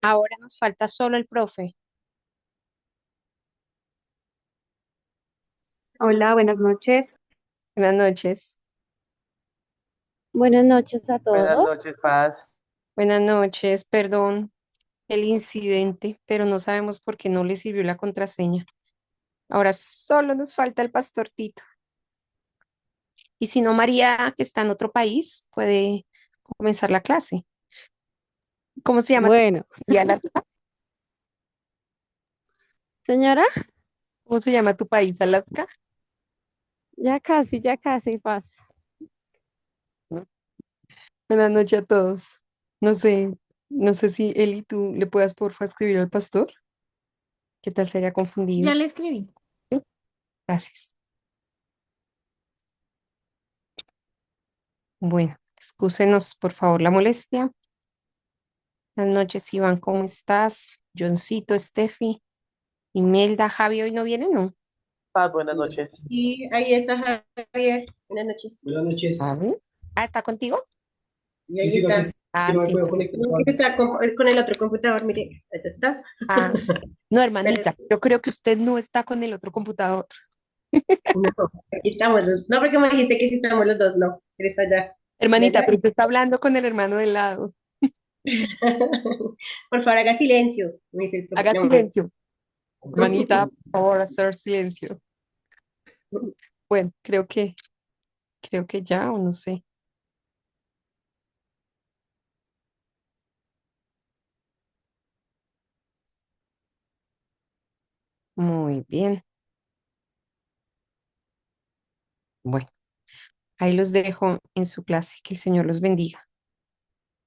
Ahora nos falta solo el profe. Hola, buenas noches. Buenas noches. Buenas noches a Buenas todos. noches, Paz. Buenas noches. Perdón el incidente, pero no sabemos por qué no le sirvió la contraseña. Ahora solo nos falta el pastor Tito. Y si no, María, que está en otro país, puede comenzar la clase. ¿Cómo se llama tu Bueno, país, Alaska? señora, ¿Cómo se llama tu país, Alaska? ya casi, paz. ¿No? Buenas noches a todos. No sé, no sé si Eli, tú le puedas porfa escribir al pastor. ¿Qué tal se haya confundido? Ya le escribí. Sí, gracias. Bueno, excúsenos por favor la molestia. Buenas noches, Iván, ¿cómo estás? Johncito, Steffi, Imelda, Javi, ¿hoy no viene, no? Paz, buenas noches. Sí, ahí está Javier. Buenas noches. Buenas noches. Javi. Ah, ¿está contigo? Y Sí, ahí sino que está. es que Ah, no me sí. puedo conectar. No, que está con el otro computador, mire, ahí está. Ah, no, Pero hermanita, yo creo que usted no está con el otro computador. no, aquí estamos los, no, porque me dijiste que sí estamos los dos, no, él está allá. Y Hermanita, allá. pero usted está hablando con el hermano del lado. Por favor, haga silencio, me dice el profe. Haga No. silencio. Hermanita, por favor, hacer silencio. Bueno, creo que ya, o no sé. Muy bien. Bueno, ahí los dejo en su clase. Que el Señor los bendiga.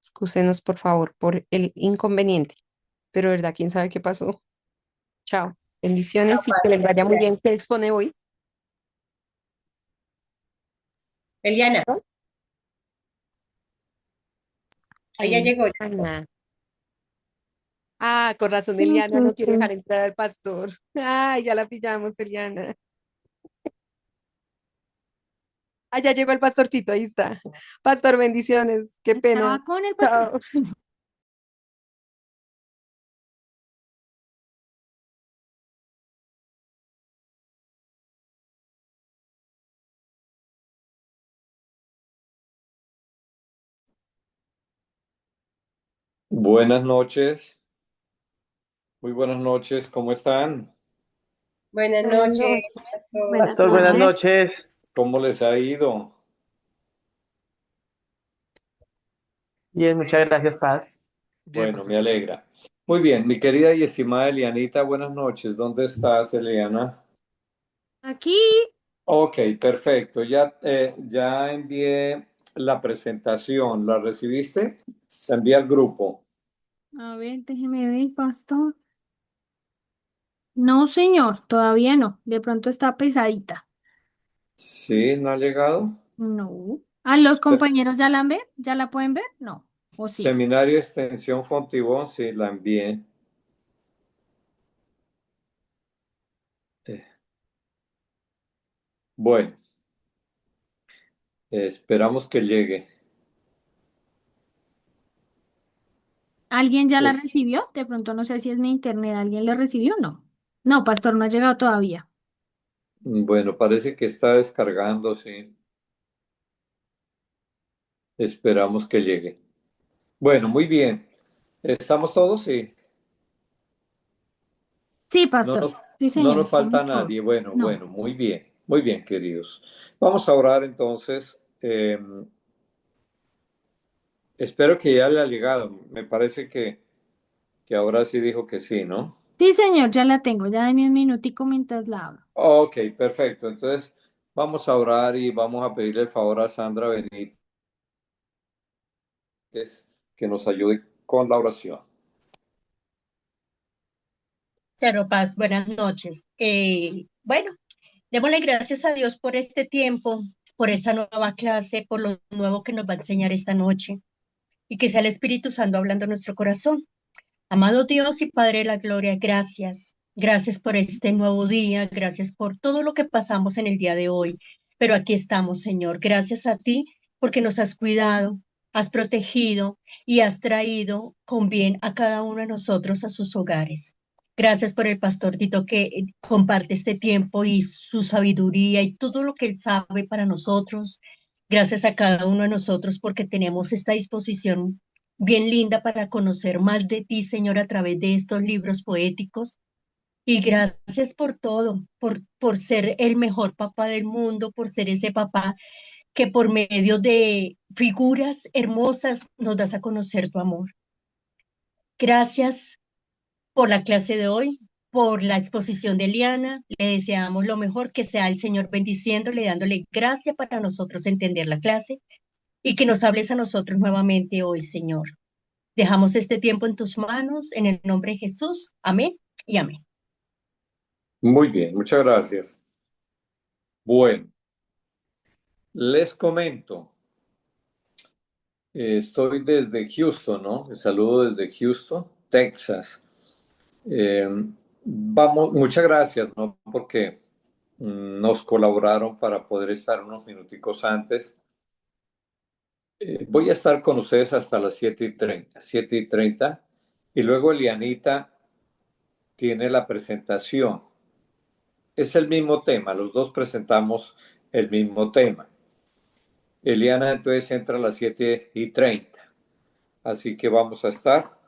Excúsenos, por favor, por el inconveniente. Pero, ¿verdad? ¿Quién sabe qué pasó? Chao. Bendiciones y que les vaya muy bien. ¿Qué expone hoy? Eliana, ¿No? ella llegó. Eliana. Ah, con razón, Eliana no quiere Ujujú. dejar entrar al pastor. Ay, ya la pillamos, Eliana. Ah, ya llegó el pastorcito, ahí está. Pastor, bendiciones. Qué pena. Estaba con el pastor. Chao. Buenas noches, muy buenas noches, ¿cómo están? Buenas Buenas noches, noches. pastor. Buenas Pastor, buenas noches. noches. ¿Cómo les ha ido? Bien, muchas gracias, Paz. Bueno, me alegra. Muy bien, mi querida y estimada Elianita, buenas noches. ¿Dónde estás, Eliana? Aquí, Ok, perfecto. Ya envié la presentación. ¿La recibiste? La envié al grupo. a ver, déjeme ver, pastor. No, señor, todavía no. De pronto está pesadita. ¿Sí? ¿No ha llegado? No. ¿A los Pe- compañeros ya la ven? ¿Ya la pueden ver? No. ¿O sí? Seminario Extensión Fontibón, sí, la envié. Eh, Bueno, esperamos que llegue. ¿Alguien ya la Es- recibió? De pronto no sé si es mi internet. ¿Alguien la recibió o no? No, pastor, no ha llegado todavía. Bueno, parece que está descargando, sí. Esperamos que llegue. Bueno, muy bien. ¿Estamos todos? Sí. Sí, No pastor. nos, Sí, no señor, nos falta estamos todos. nadie. Bueno, No. bueno, muy bien. Muy bien, queridos. Vamos a orar entonces. Espero que ya haya llegado. Me parece que ahora sí dijo que sí, ¿no? Sí, señor, ya la tengo. Ya deme un minutico mientras la abro. Ok, perfecto. Entonces vamos a orar y vamos a pedirle el favor a Sandra Benítez que nos ayude con la oración. Claro, Paz, buenas noches. Bueno, démosle gracias a Dios por este tiempo, por esta nueva clase, por lo nuevo que nos va a enseñar esta noche y que sea el Espíritu Santo hablando en nuestro corazón. Amado Dios y Padre de la Gloria, gracias. Gracias por este nuevo día, gracias por todo lo que pasamos en el día de hoy. Pero aquí estamos, Señor. Gracias a ti porque nos has cuidado. has protegido y has traído con bien a cada uno de nosotros a sus hogares. Gracias por el pastor Tito que comparte este tiempo y su sabiduría y todo lo que él sabe para nosotros. Gracias a cada uno de nosotros porque tenemos esta disposición bien linda para conocer más de ti, Señor, a través de estos libros poéticos. Y gracias por todo, por ser el mejor papá del mundo, por ser ese papá que por medio de figuras hermosas nos das a conocer tu amor. Gracias por la clase de hoy, por la exposición de Liana. Le deseamos lo mejor, que sea el Señor bendiciéndole, dándole gracia para nosotros entender la clase y que nos hables a nosotros nuevamente hoy, Señor. Dejamos este tiempo en tus manos, en el nombre de Jesús. Amén y amén. Muy bien, muchas gracias. Bueno, les comento. Estoy desde Houston, ¿no? Les saludo desde Houston, Texas. Muchas gracias, ¿no? Porque nos colaboraron para poder estar unos minuticos antes. Voy a estar con ustedes hasta las 7:30, y luego Elianita tiene la presentación. Es el mismo tema, los dos presentamos el mismo tema. Eliana entonces entra a las 7:30, así que vamos a estar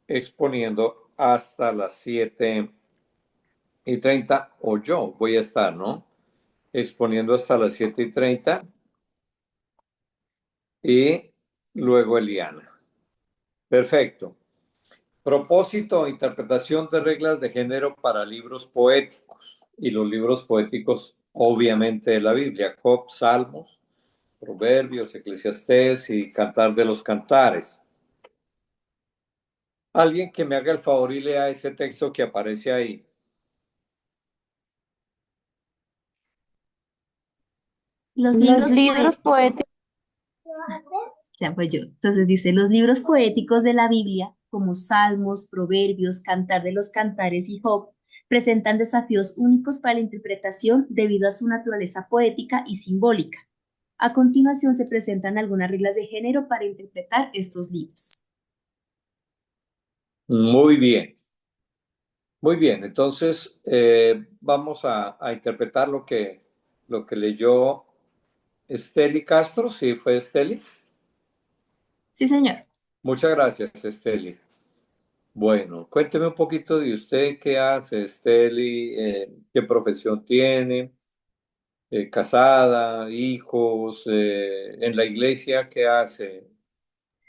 exponiendo hasta las 7:30, o yo voy a estar, ¿no? Exponiendo hasta las 7:30 y luego Eliana. Perfecto. Propósito: interpretación de reglas de género para libros poéticos. Y los libros poéticos, obviamente, de la Biblia: Job, Salmos, Proverbios, Eclesiastés y Cantar de los Cantares. Alguien que me haga el favor y lea ese texto que aparece ahí. Los libros poéticos, ya pues yo. Entonces dice, los libros poéticos de la Biblia, como Salmos, Proverbios, Cantar de los Cantares y Job, presentan desafíos únicos para la interpretación debido a su naturaleza poética y simbólica. A continuación se presentan algunas reglas de género para interpretar estos libros. Muy bien. Muy bien, entonces vamos a interpretar lo que leyó Esteli Castro. ¿Sí fue Esteli? Sí, señor. Muchas gracias, Esteli. Bueno, cuénteme un poquito de usted, qué hace, Esteli, qué profesión tiene, casada, hijos, en la iglesia, ¿qué hace,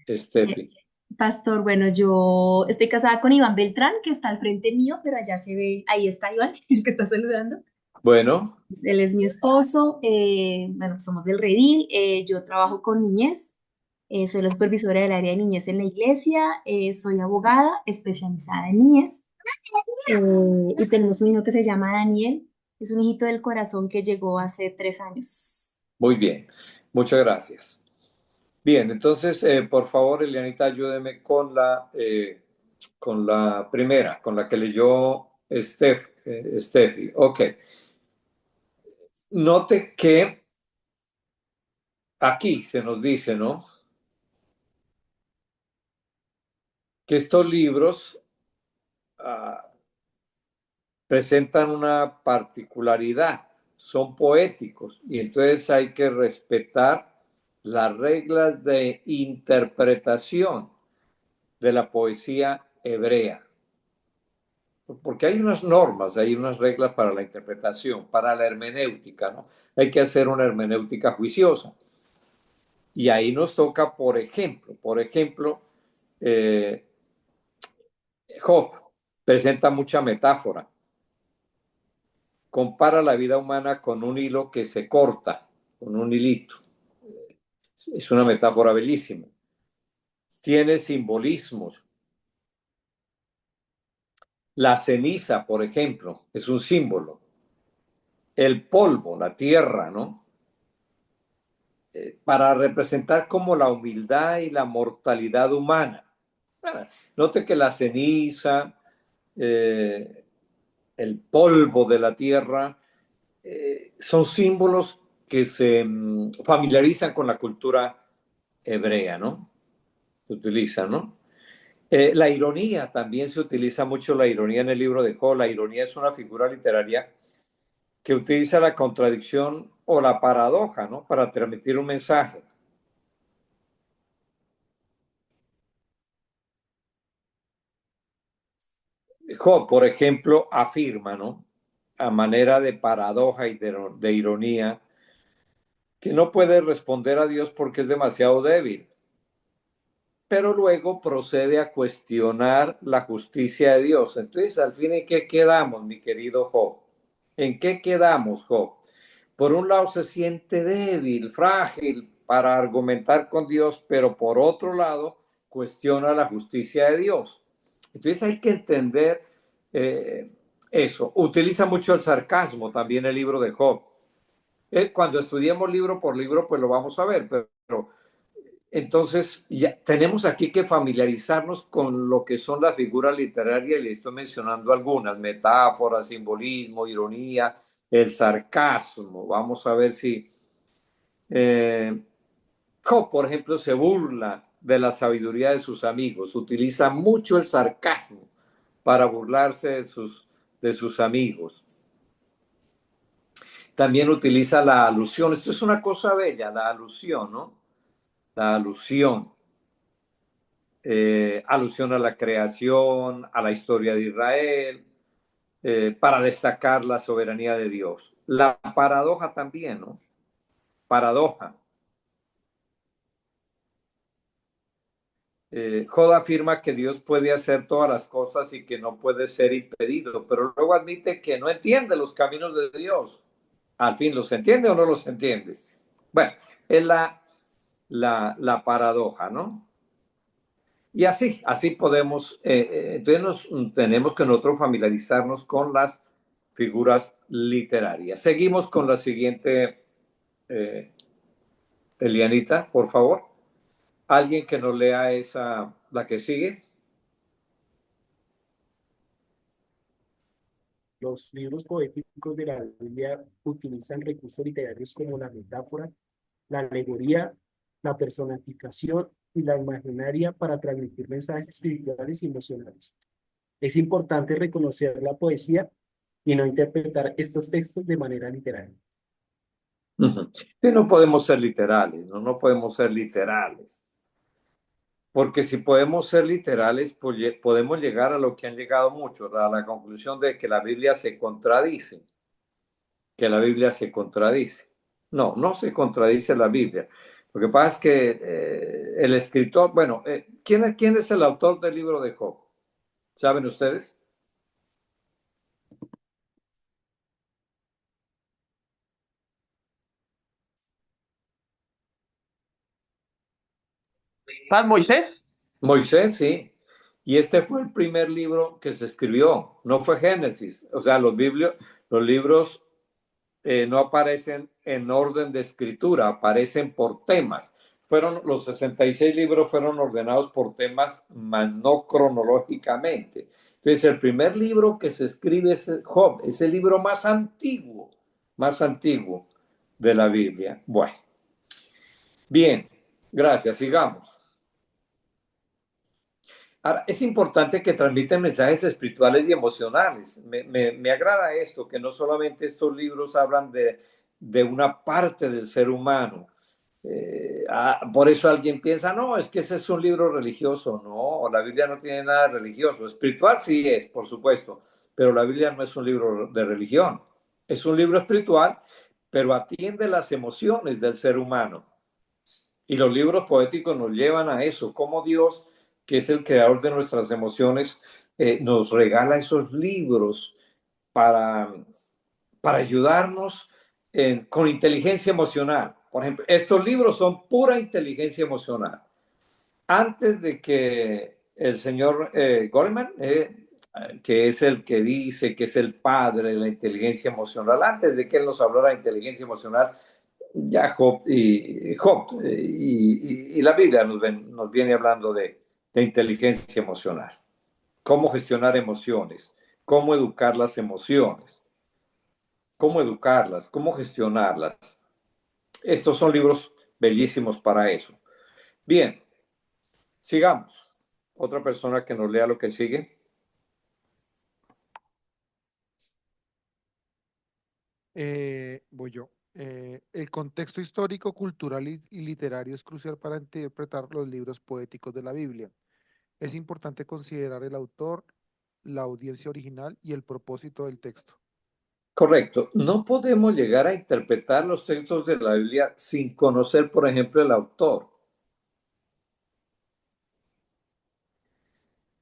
Esteli? Pastor, bueno, yo estoy casada con Iván Beltrán, que está al frente mío, pero allá se ve, ahí está Iván, el que está saludando. Bueno, Él es mi esposo, bueno, somos del Redil, yo trabajo con niñez, soy la supervisora del área de niñez en la iglesia, soy abogada especializada en niñez, y tenemos un hijo que se llama Daniel, es un hijito del corazón que llegó hace 3 años. muy bien, muchas gracias. Bien, entonces, por favor, Elianita, ayúdeme con la primera, con la que leyó Steffi. Ok. Note que aquí se nos dice, ¿no? Que estos libros presentan una particularidad, son poéticos, y entonces hay que respetar las reglas de interpretación de la poesía hebrea. Porque hay unas normas, hay unas reglas para la interpretación, para la hermenéutica, ¿no? Hay que hacer una hermenéutica juiciosa. Y ahí nos toca, por ejemplo, Job presenta mucha metáfora. Compara la vida humana con un hilo que se corta, con un hilito. Es una metáfora bellísima. Tiene simbolismos. La ceniza, por ejemplo, es un símbolo. El polvo, la tierra, ¿no? Para representar como la humildad y la mortalidad humana. Note que la ceniza, el polvo de la tierra, son símbolos que se familiarizan con la cultura hebrea, ¿no? Se utiliza, ¿no? La ironía, también se utiliza mucho la ironía en el libro de Job. La ironía es una figura literaria que utiliza la contradicción o la paradoja, ¿no? Para transmitir un mensaje. Job, por ejemplo, afirma, ¿no? A manera de paradoja y de ironía, que no puede responder a Dios porque es demasiado débil. Pero luego procede a cuestionar la justicia de Dios. Entonces, al fin, ¿en qué quedamos, mi querido Job? ¿En qué quedamos, Job? Por un lado se siente débil, frágil para argumentar con Dios, pero por otro lado cuestiona la justicia de Dios. Entonces hay que entender eso. Utiliza mucho el sarcasmo también el libro de Job. Cuando estudiemos libro por libro, pues lo vamos a ver, pero entonces ya tenemos aquí que familiarizarnos con lo que son las figuras literarias y le estoy mencionando algunas: metáforas, simbolismo, ironía, el sarcasmo. Vamos a ver si Job, por ejemplo, se burla de la sabiduría de sus amigos, utiliza mucho el sarcasmo para burlarse de sus amigos. También utiliza la alusión. Esto es una cosa bella, la alusión, ¿no? La alusión. Alusión a la creación, a la historia de Israel, para destacar la soberanía de Dios. La paradoja también, ¿no? Paradoja. Job afirma que Dios puede hacer todas las cosas y que no puede ser impedido, pero luego admite que no entiende los caminos de Dios. Al fin, ¿los entiende o no los entiende? Bueno, es la paradoja, ¿no? Y así podemos, entonces tenemos que nosotros familiarizarnos con las figuras literarias. Seguimos con la siguiente, Elianita, por favor. Alguien que nos lea la que sigue. Los libros poéticos de la Biblia utilizan recursos literarios como la metáfora, la alegoría, la personificación y la imaginaria para transmitir mensajes espirituales y emocionales. Es importante reconocer la poesía y no interpretar estos textos de manera literal. Sí, no podemos ser literales, no podemos ser literales. Porque si podemos ser literales, pues podemos llegar a lo que han llegado muchos, a la conclusión de que la Biblia se contradice. Que la Biblia se contradice. No se contradice la Biblia. Lo que pasa es que el escritor, bueno, ¿quién es el autor del libro de Job? ¿Saben ustedes? ¿Paz, Moisés? Moisés, sí. Y este fue el primer libro que se escribió, no fue Génesis. O sea, los libros no aparecen en orden de escritura, aparecen por temas. Los 66 libros fueron ordenados por temas, mas no cronológicamente. Entonces, el primer libro que se escribe es Job, es el libro más antiguo de la Biblia. Bueno, bien, gracias, sigamos. Ahora, es importante que transmiten mensajes espirituales y emocionales. Me agrada esto, que no solamente estos libros hablan de una parte del ser humano. Por eso alguien piensa, no, es que ese es un libro religioso. No, la Biblia no tiene nada religioso. Espiritual sí es, por supuesto, pero la Biblia no es un libro de religión. Es un libro espiritual, pero atiende las emociones del ser humano. Y los libros poéticos nos llevan a eso, como Dios, que es el creador de nuestras emociones, nos regala esos libros para ayudarnos con inteligencia emocional. Por ejemplo, estos libros son pura inteligencia emocional. Antes de que el señor Goleman, que es el que dice que es el padre de la inteligencia emocional, antes de que él nos hablara de inteligencia emocional, ya Job y la Biblia nos viene hablando de inteligencia emocional, cómo gestionar emociones, cómo educar las emociones, cómo gestionarlas. Estos son libros bellísimos para eso. Bien, sigamos. Otra persona que nos lea lo que sigue. Voy yo. El contexto histórico, cultural y literario es crucial para interpretar los libros poéticos de la Biblia. Es importante considerar el autor, la audiencia original y el propósito del texto. Correcto. No podemos llegar a interpretar los textos de la Biblia sin conocer, por ejemplo, el autor.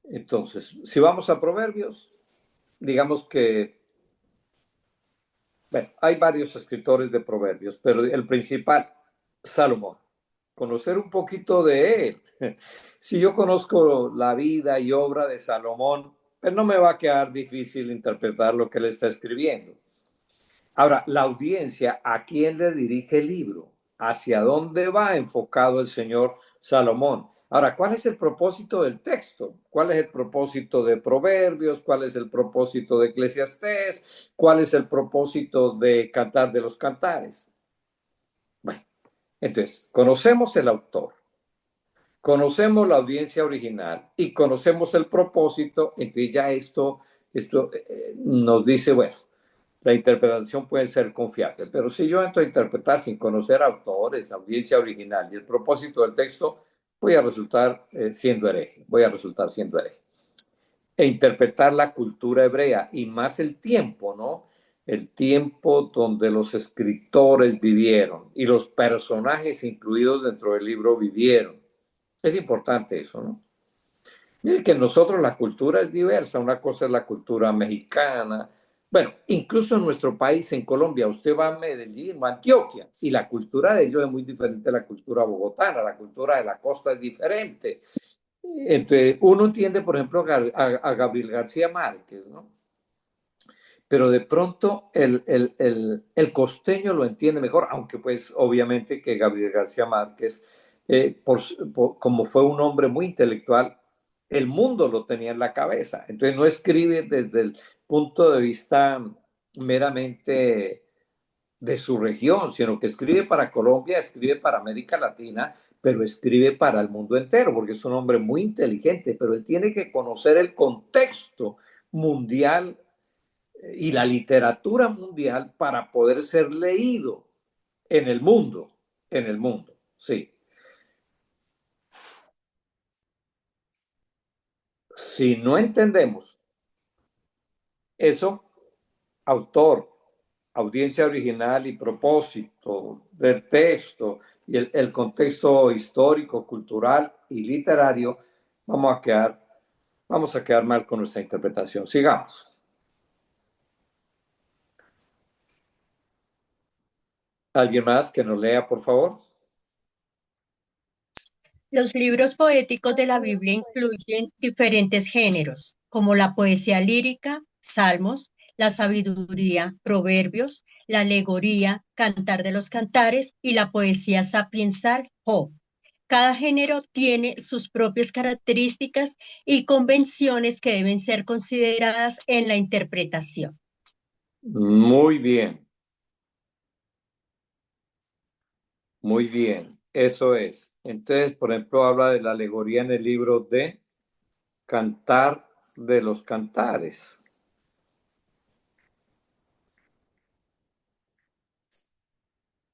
Entonces, si vamos a Proverbios, digamos que, bueno, hay varios escritores de Proverbios, pero el principal, Salomón. Conocer un poquito de él. Si yo conozco la vida y obra de Salomón, pues no me va a quedar difícil interpretar lo que él está escribiendo. Ahora, la audiencia, ¿a quién le dirige el libro? ¿Hacia dónde va enfocado el señor Salomón? Ahora, ¿cuál es el propósito del texto? ¿Cuál es el propósito de Proverbios? ¿Cuál es el propósito de Eclesiastés? ¿Cuál es el propósito de Cantar de los Cantares? Bueno, entonces, conocemos el autor, conocemos la audiencia original y conocemos el propósito, entonces ya esto nos dice, bueno, la interpretación puede ser confiable, pero si yo entro a interpretar sin conocer autores, audiencia original y el propósito del texto, voy a resultar siendo hereje, voy a resultar siendo hereje. E interpretar la cultura hebrea y más el tiempo, ¿no? El tiempo donde los escritores vivieron y los personajes incluidos dentro del libro vivieron. Es importante eso, ¿no? Mire que nosotros la cultura es diversa. Una cosa es la cultura mexicana. Bueno, incluso en nuestro país, en Colombia, usted va a Medellín o a Antioquia y la cultura de ellos es muy diferente a la cultura bogotana. La cultura de la costa es diferente. Entonces, uno entiende, por ejemplo, a Gabriel García Márquez, ¿no? Pero de pronto el costeño lo entiende mejor, aunque pues obviamente que Gabriel García Márquez, como fue un hombre muy intelectual, el mundo lo tenía en la cabeza. Entonces no escribe desde el punto de vista meramente de su región, sino que escribe para Colombia, escribe para América Latina, pero escribe para el mundo entero, porque es un hombre muy inteligente, pero él tiene que conocer el contexto mundial y la literatura mundial para poder ser leído en el mundo, sí. Si no entendemos eso, autor, audiencia original y propósito del texto y el contexto histórico, cultural y literario, vamos a quedar mal con nuestra interpretación. Sigamos. ¿Alguien más que nos lea, por favor? Los libros poéticos de la Biblia incluyen diferentes géneros, como la poesía lírica, salmos, la sabiduría, proverbios, la alegoría, cantar de los cantares y la poesía sapiensal, Job. Cada género tiene sus propias características y convenciones que deben ser consideradas en la interpretación. Muy bien. Muy bien, eso es. Entonces, por ejemplo, habla de la alegoría en el libro de Cantar de los Cantares.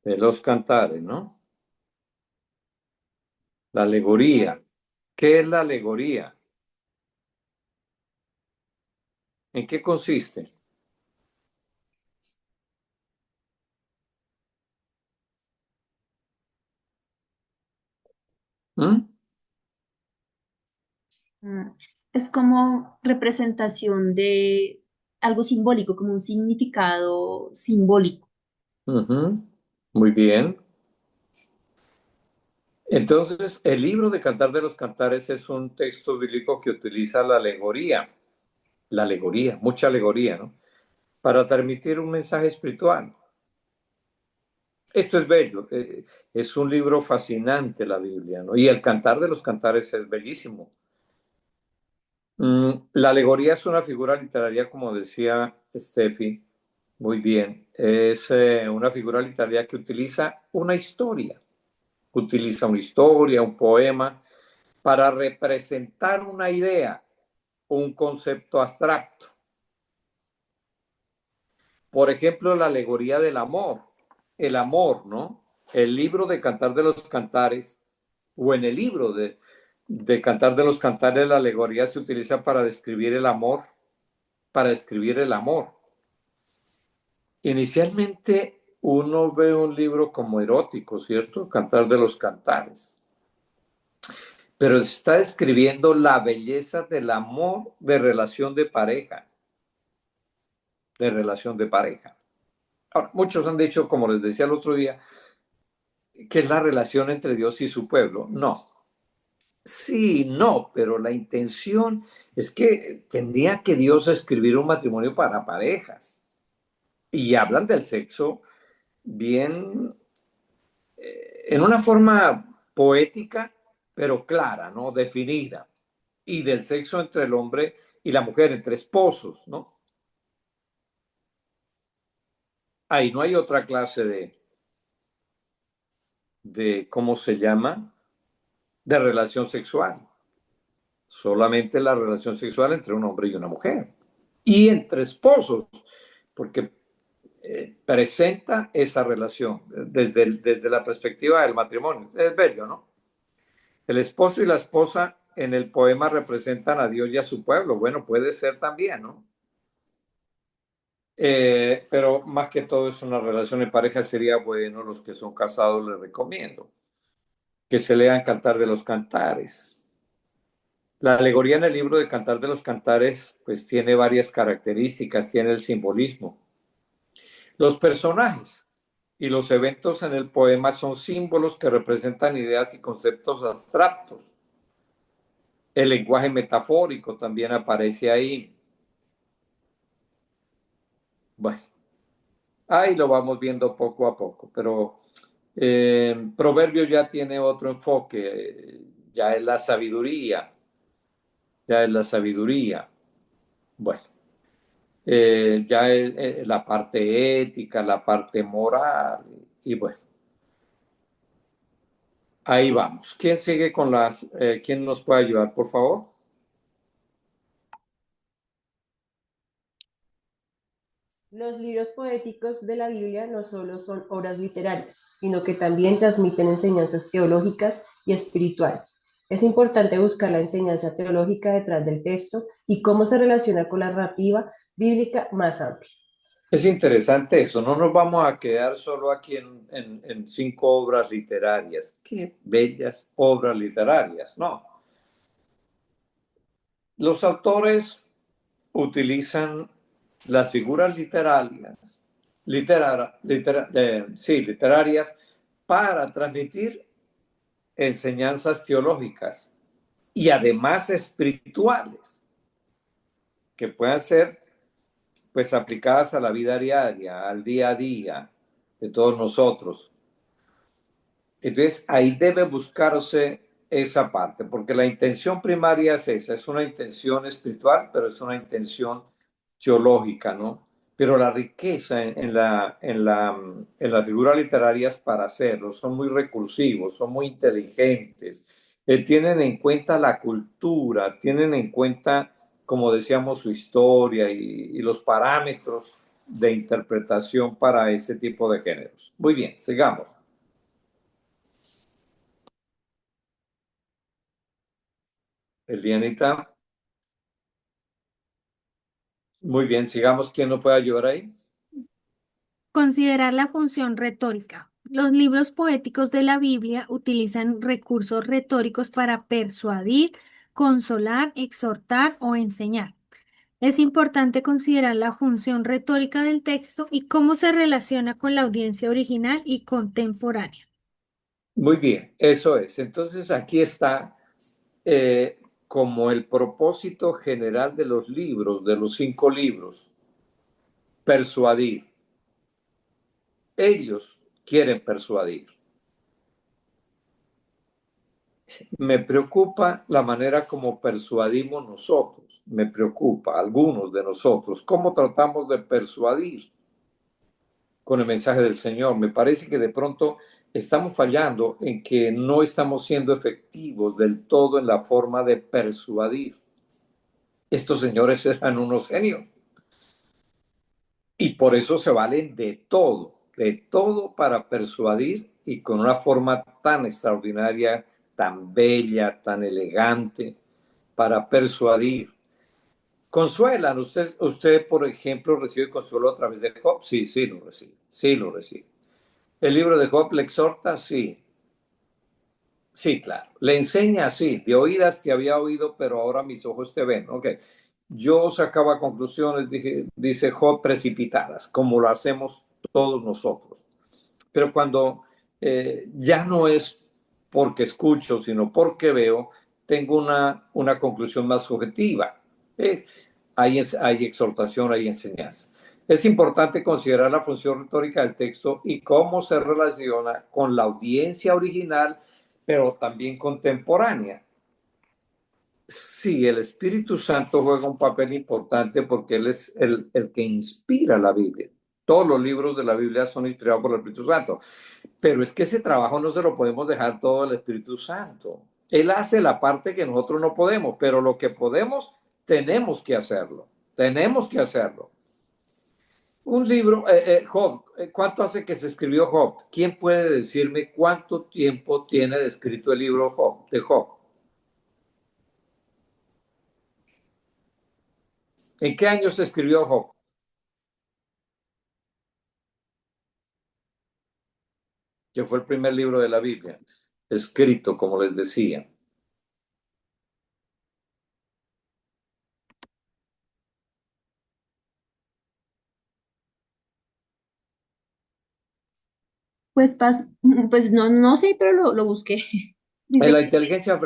De los Cantares, ¿no? La alegoría. ¿Qué es la alegoría? ¿En qué consiste? ¿Mm? Es como representación de algo simbólico, como un significado simbólico. Ujú. Muy bien. Entonces, el libro de Cantar de los Cantares es un texto bíblico que utiliza la alegoría, mucha alegoría, ¿no? Para transmitir un mensaje espiritual. Esto es bello, es un libro fascinante la Biblia, ¿no? Y el Cantar de los Cantares es bellísimo. La alegoría es una figura literaria, como decía Steffi, muy bien. Es una figura literaria que utiliza una historia. Utiliza una historia, un poema, para representar una idea o un concepto abstracto. Por ejemplo, la alegoría del amor. El amor, ¿no? El libro de Cantar de los Cantares, o en el libro de Cantar de los Cantares, la alegoría se utiliza para describir el amor, para describir el amor. Inicialmente uno ve un libro como erótico, ¿cierto? Cantar de los Cantares. Pero está describiendo la belleza del amor de relación de pareja. De relación de pareja. Ahora, muchos han dicho, como les decía el otro día, que es la relación entre Dios y su pueblo. No. Sí, no, pero la intención es que tendría que Dios escribir un matrimonio para parejas. Y hablan del sexo bien, en una forma poética, pero clara, ¿no? Definida. Y del sexo entre el hombre y la mujer, entre esposos, ¿no? Ahí no hay otra clase ¿cómo se llama? De relación sexual. Solamente la relación sexual entre un hombre y una mujer. Y entre esposos, porque presenta esa relación desde la perspectiva del matrimonio. Es bello, ¿no? El esposo y la esposa en el poema representan a Dios y a su pueblo. Bueno, puede ser también, ¿no? Pero más que todo es una relación de pareja. Sería bueno, los que son casados les recomiendo que se lean Cantar de los Cantares. La alegoría en el libro de Cantar de los Cantares pues tiene varias características, tiene el simbolismo. Los personajes y los eventos en el poema son símbolos que representan ideas y conceptos abstractos. El lenguaje metafórico también aparece ahí. Bueno, ahí lo vamos viendo poco a poco, pero Proverbios ya tiene otro enfoque, ya es la sabiduría, ya es la sabiduría. Bueno, ya es la parte ética, la parte moral, y bueno. Ahí vamos. ¿Quién sigue con quién nos puede ayudar, por favor? Los libros poéticos de la Biblia no solo son obras literarias, sino que también transmiten enseñanzas teológicas y espirituales. Es importante buscar la enseñanza teológica detrás del texto y cómo se relaciona con la narrativa bíblica más amplia. Es interesante eso. No nos vamos a quedar solo aquí en 5 obras literarias. Qué bellas obras literarias, ¿no? Los autores utilizan las figuras literarias para transmitir enseñanzas teológicas y además espirituales que puedan ser pues aplicadas a la vida diaria, al día a día de todos nosotros. Entonces ahí debe buscarse esa parte, porque la intención primaria es esa, es una intención espiritual, pero es una intención teológica, ¿no? Pero la riqueza en las figuras literarias para hacerlo, son muy recursivos, son muy inteligentes, tienen en cuenta la cultura, tienen en cuenta, como decíamos, su historia y los parámetros de interpretación para ese tipo de géneros. Muy bien, sigamos. Elianita. Muy bien, sigamos. ¿Quién nos puede ayudar ahí? Considerar la función retórica. Los libros poéticos de la Biblia utilizan recursos retóricos para persuadir, consolar, exhortar o enseñar. Es importante considerar la función retórica del texto y cómo se relaciona con la audiencia original y contemporánea. Muy bien, eso es. Entonces aquí está como el propósito general de los libros, de los 5 libros, persuadir. Ellos quieren persuadir. Me preocupa la manera como persuadimos nosotros. Me preocupa, algunos de nosotros, cómo tratamos de persuadir con el mensaje del Señor. Me parece que de pronto estamos fallando en que no estamos siendo efectivos del todo en la forma de persuadir. Estos señores eran unos genios. Y por eso se valen de todo para persuadir y con una forma tan extraordinaria, tan bella, tan elegante, para persuadir. ¿Consuelan? ¿Usted, por ejemplo, recibe consuelo a través de Job? Sí, sí lo recibe. Sí lo recibe. ¿El libro de Job le exhorta? Sí. Sí, claro. Le enseña así. De oídas te había oído, pero ahora mis ojos te ven. Ok. Yo sacaba conclusiones, dice Job, precipitadas, como lo hacemos todos nosotros. Pero cuando ya no es porque escucho, sino porque veo, tengo una conclusión más objetiva. Hay exhortación, hay enseñanza. Es importante considerar la función retórica del texto y cómo se relaciona con la audiencia original, pero también contemporánea. Sí, el Espíritu Santo juega un papel importante porque Él es el que inspira la Biblia. Todos los libros de la Biblia son inspirados por el Espíritu Santo. Pero es que ese trabajo no se lo podemos dejar todo al Espíritu Santo. Él hace la parte que nosotros no podemos, pero lo que podemos, tenemos que hacerlo. Tenemos que hacerlo. Un libro, Job, ¿cuánto hace que se escribió Job? ¿Quién puede decirme cuánto tiempo tiene de escrito el libro de Job? ¿En qué año se escribió Job? Que fue el primer libro de la Biblia, escrito, como les decía. Pues, pues no sé, pero lo busqué. Dice La que, inteligencia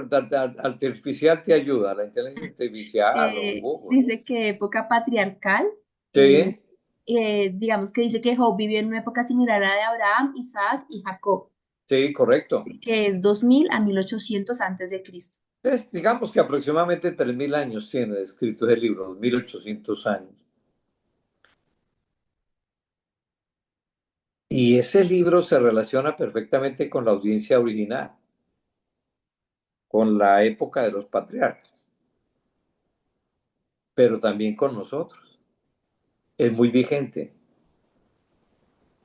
artificial te ayuda, la inteligencia artificial o Google. dice que época patriarcal, Sí, digamos que dice que Job vivió en una época similar a la de Abraham, Isaac y Jacob, sí, correcto. que es 2000 a 1800 antes de Cristo. Digamos que aproximadamente 3.000 años tiene escrito ese libro, 1.800 años. Y ese libro se relaciona perfectamente con la audiencia original, con la época de los patriarcas, pero también con nosotros. Es muy vigente,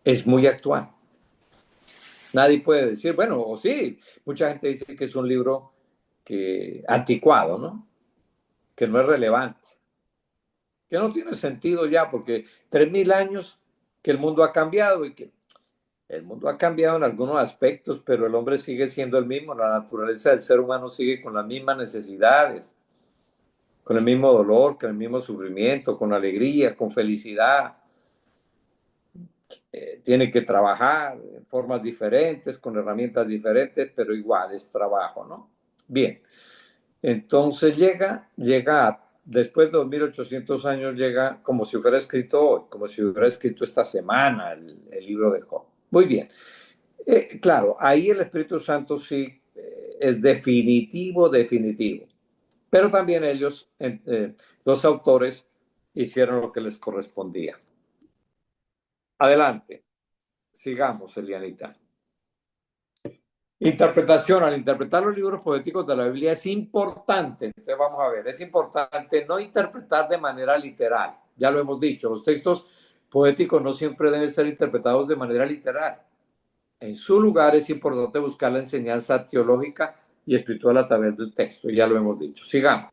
es muy actual. Nadie puede decir, bueno, o sí, mucha gente dice que es un libro anticuado, ¿no? Que no es relevante, que no tiene sentido ya, porque 3.000 años que el mundo ha cambiado y que el mundo ha cambiado en algunos aspectos, pero el hombre sigue siendo el mismo, la naturaleza del ser humano sigue con las mismas necesidades, con el mismo dolor, con el mismo sufrimiento, con alegría, con felicidad. Tiene que trabajar en formas diferentes, con herramientas diferentes, pero igual es trabajo, ¿no? Bien, entonces después de 2.800 años, llega como si fuera escrito hoy, como si hubiera escrito esta semana el libro de Job. Muy bien. Claro, ahí el Espíritu Santo sí es definitivo. Pero también ellos, los autores, hicieron lo que les correspondía. Adelante. Sigamos, Elianita. Interpretación. Al interpretar los libros poéticos de la Biblia es importante, entonces vamos a ver, es importante no interpretar de manera literal. Ya lo hemos dicho, los textos poéticos no siempre deben ser interpretados de manera literal. En su lugar es importante buscar la enseñanza teológica y espiritual a través del texto, ya lo hemos dicho. Sigamos.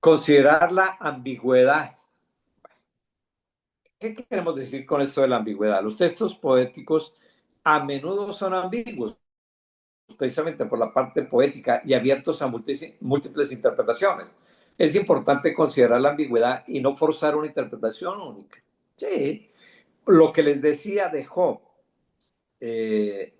Considerar la ambigüedad. ¿Qué queremos decir con esto de la ambigüedad? Los textos poéticos a menudo son ambiguos, precisamente por la parte poética y abiertos a múltiples interpretaciones. Es importante considerar la ambigüedad y no forzar una interpretación única. Sí, lo que les decía de Job, él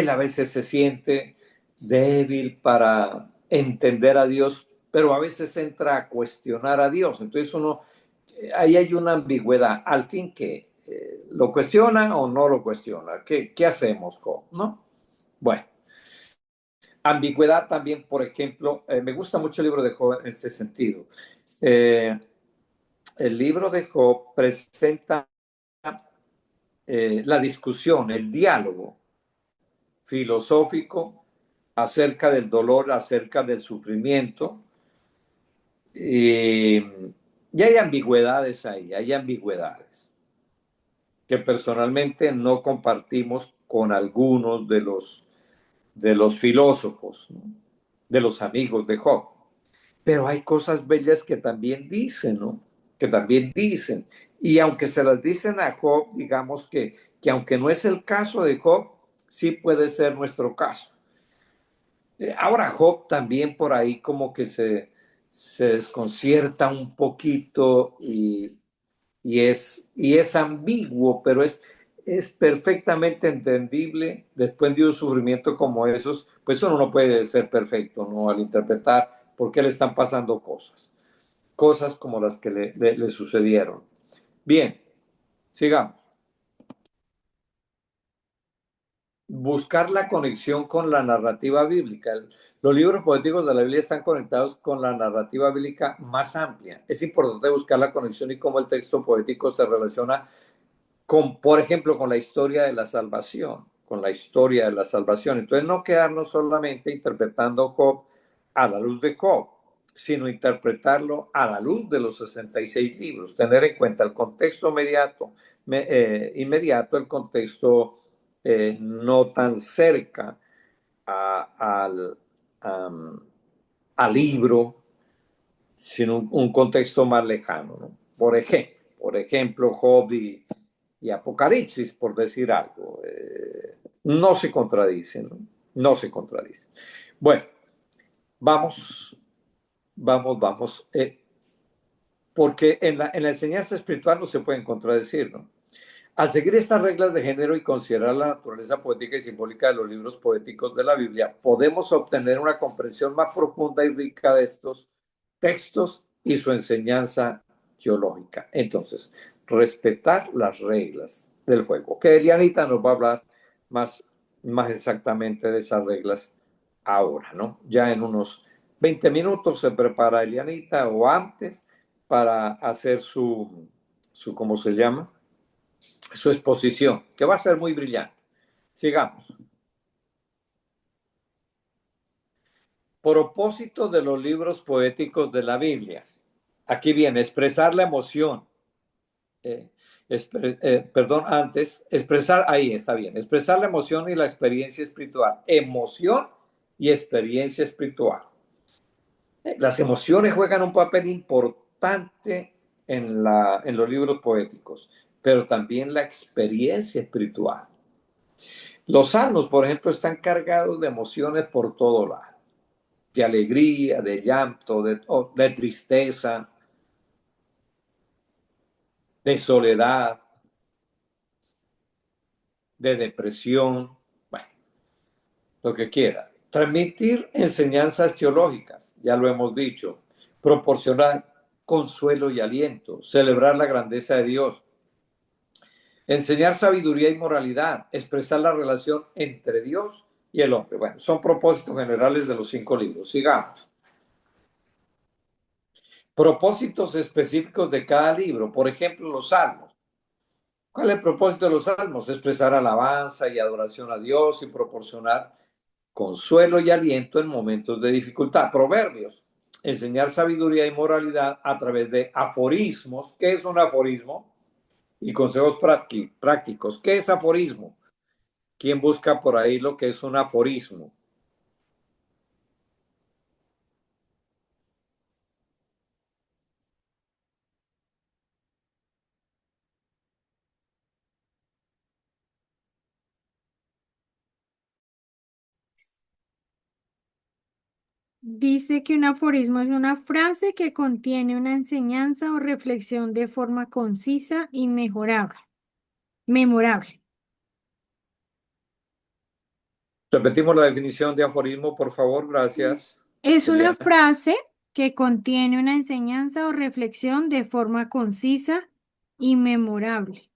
a veces se siente débil para entender a Dios, pero a veces entra a cuestionar a Dios. Entonces ahí hay una ambigüedad. Al fin, ¿qué? ¿Lo cuestiona o no lo cuestiona? ¿Qué hacemos, Job? ¿No? Bueno. Ambigüedad también, por ejemplo, me gusta mucho el libro de Job en este sentido. El libro de Job presenta la discusión, el diálogo filosófico acerca del dolor, acerca del sufrimiento. Y hay ambigüedades ahí, hay ambigüedades que personalmente no compartimos con algunos de los filósofos, ¿no? De los amigos de Job. Pero hay cosas bellas que también dicen, ¿no? Que también dicen. Y aunque se las dicen a Job, digamos que aunque no es el caso de Job, sí puede ser nuestro caso. Ahora Job también por ahí como que se desconcierta un poquito y es ambiguo, pero es perfectamente entendible. Después de un sufrimiento como esos, pues uno no puede ser perfecto, ¿no? Al interpretar por qué le están pasando cosas como las que le sucedieron. Bien, sigamos. Buscar la conexión con la narrativa bíblica. Los libros poéticos de la Biblia están conectados con la narrativa bíblica más amplia. Es importante buscar la conexión y cómo el texto poético se relaciona con, por ejemplo, con la historia de la salvación, con la historia de la salvación. Entonces, no quedarnos solamente interpretando Job a la luz de Job, sino interpretarlo a la luz de los 66 libros, tener en cuenta el contexto inmediato, el contexto no tan cerca al libro, sino un contexto más lejano, ¿no? Por ejemplo, Job y Apocalipsis, por decir algo, no se contradicen, ¿no? No se contradicen. Bueno, vamos, porque en la enseñanza espiritual no se pueden contradecir, ¿no? Al seguir estas reglas de género y considerar la naturaleza poética y simbólica de los libros poéticos de la Biblia, podemos obtener una comprensión más profunda y rica de estos textos y su enseñanza teológica. Entonces, respetar las reglas del juego. Que Elianita nos va a hablar más exactamente de esas reglas ahora, ¿no? Ya en unos 20 minutos se prepara Elianita o antes para hacer ¿cómo se llama? Su exposición, que va a ser muy brillante. Sigamos. Propósito de los libros poéticos de la Biblia. Aquí viene, expresar la emoción. Expresar, ahí está bien, expresar la emoción y la experiencia espiritual. Emoción y experiencia espiritual. Las emociones juegan un papel importante en los libros poéticos, pero también la experiencia espiritual. Los salmos, por ejemplo, están cargados de emociones por todo lado, de alegría, de llanto, de tristeza, de soledad, de depresión, bueno, lo que quiera. Transmitir enseñanzas teológicas, ya lo hemos dicho, proporcionar consuelo y aliento, celebrar la grandeza de Dios, enseñar sabiduría y moralidad, expresar la relación entre Dios y el hombre. Bueno, son propósitos generales de los 5 libros. Sigamos. Propósitos específicos de cada libro. Por ejemplo, los salmos. ¿Cuál es el propósito de los salmos? Expresar alabanza y adoración a Dios y proporcionar consuelo y aliento en momentos de dificultad. Proverbios. Enseñar sabiduría y moralidad a través de aforismos. ¿Qué es un aforismo? Y consejos prácticos. ¿Qué es aforismo? ¿Quién busca por ahí lo que es un aforismo? Dice que un aforismo es una frase que contiene una enseñanza o reflexión de forma concisa y memorable. Repetimos la definición de aforismo, por favor, gracias. Es una Eliana. frase que contiene una enseñanza o reflexión de forma concisa y memorable.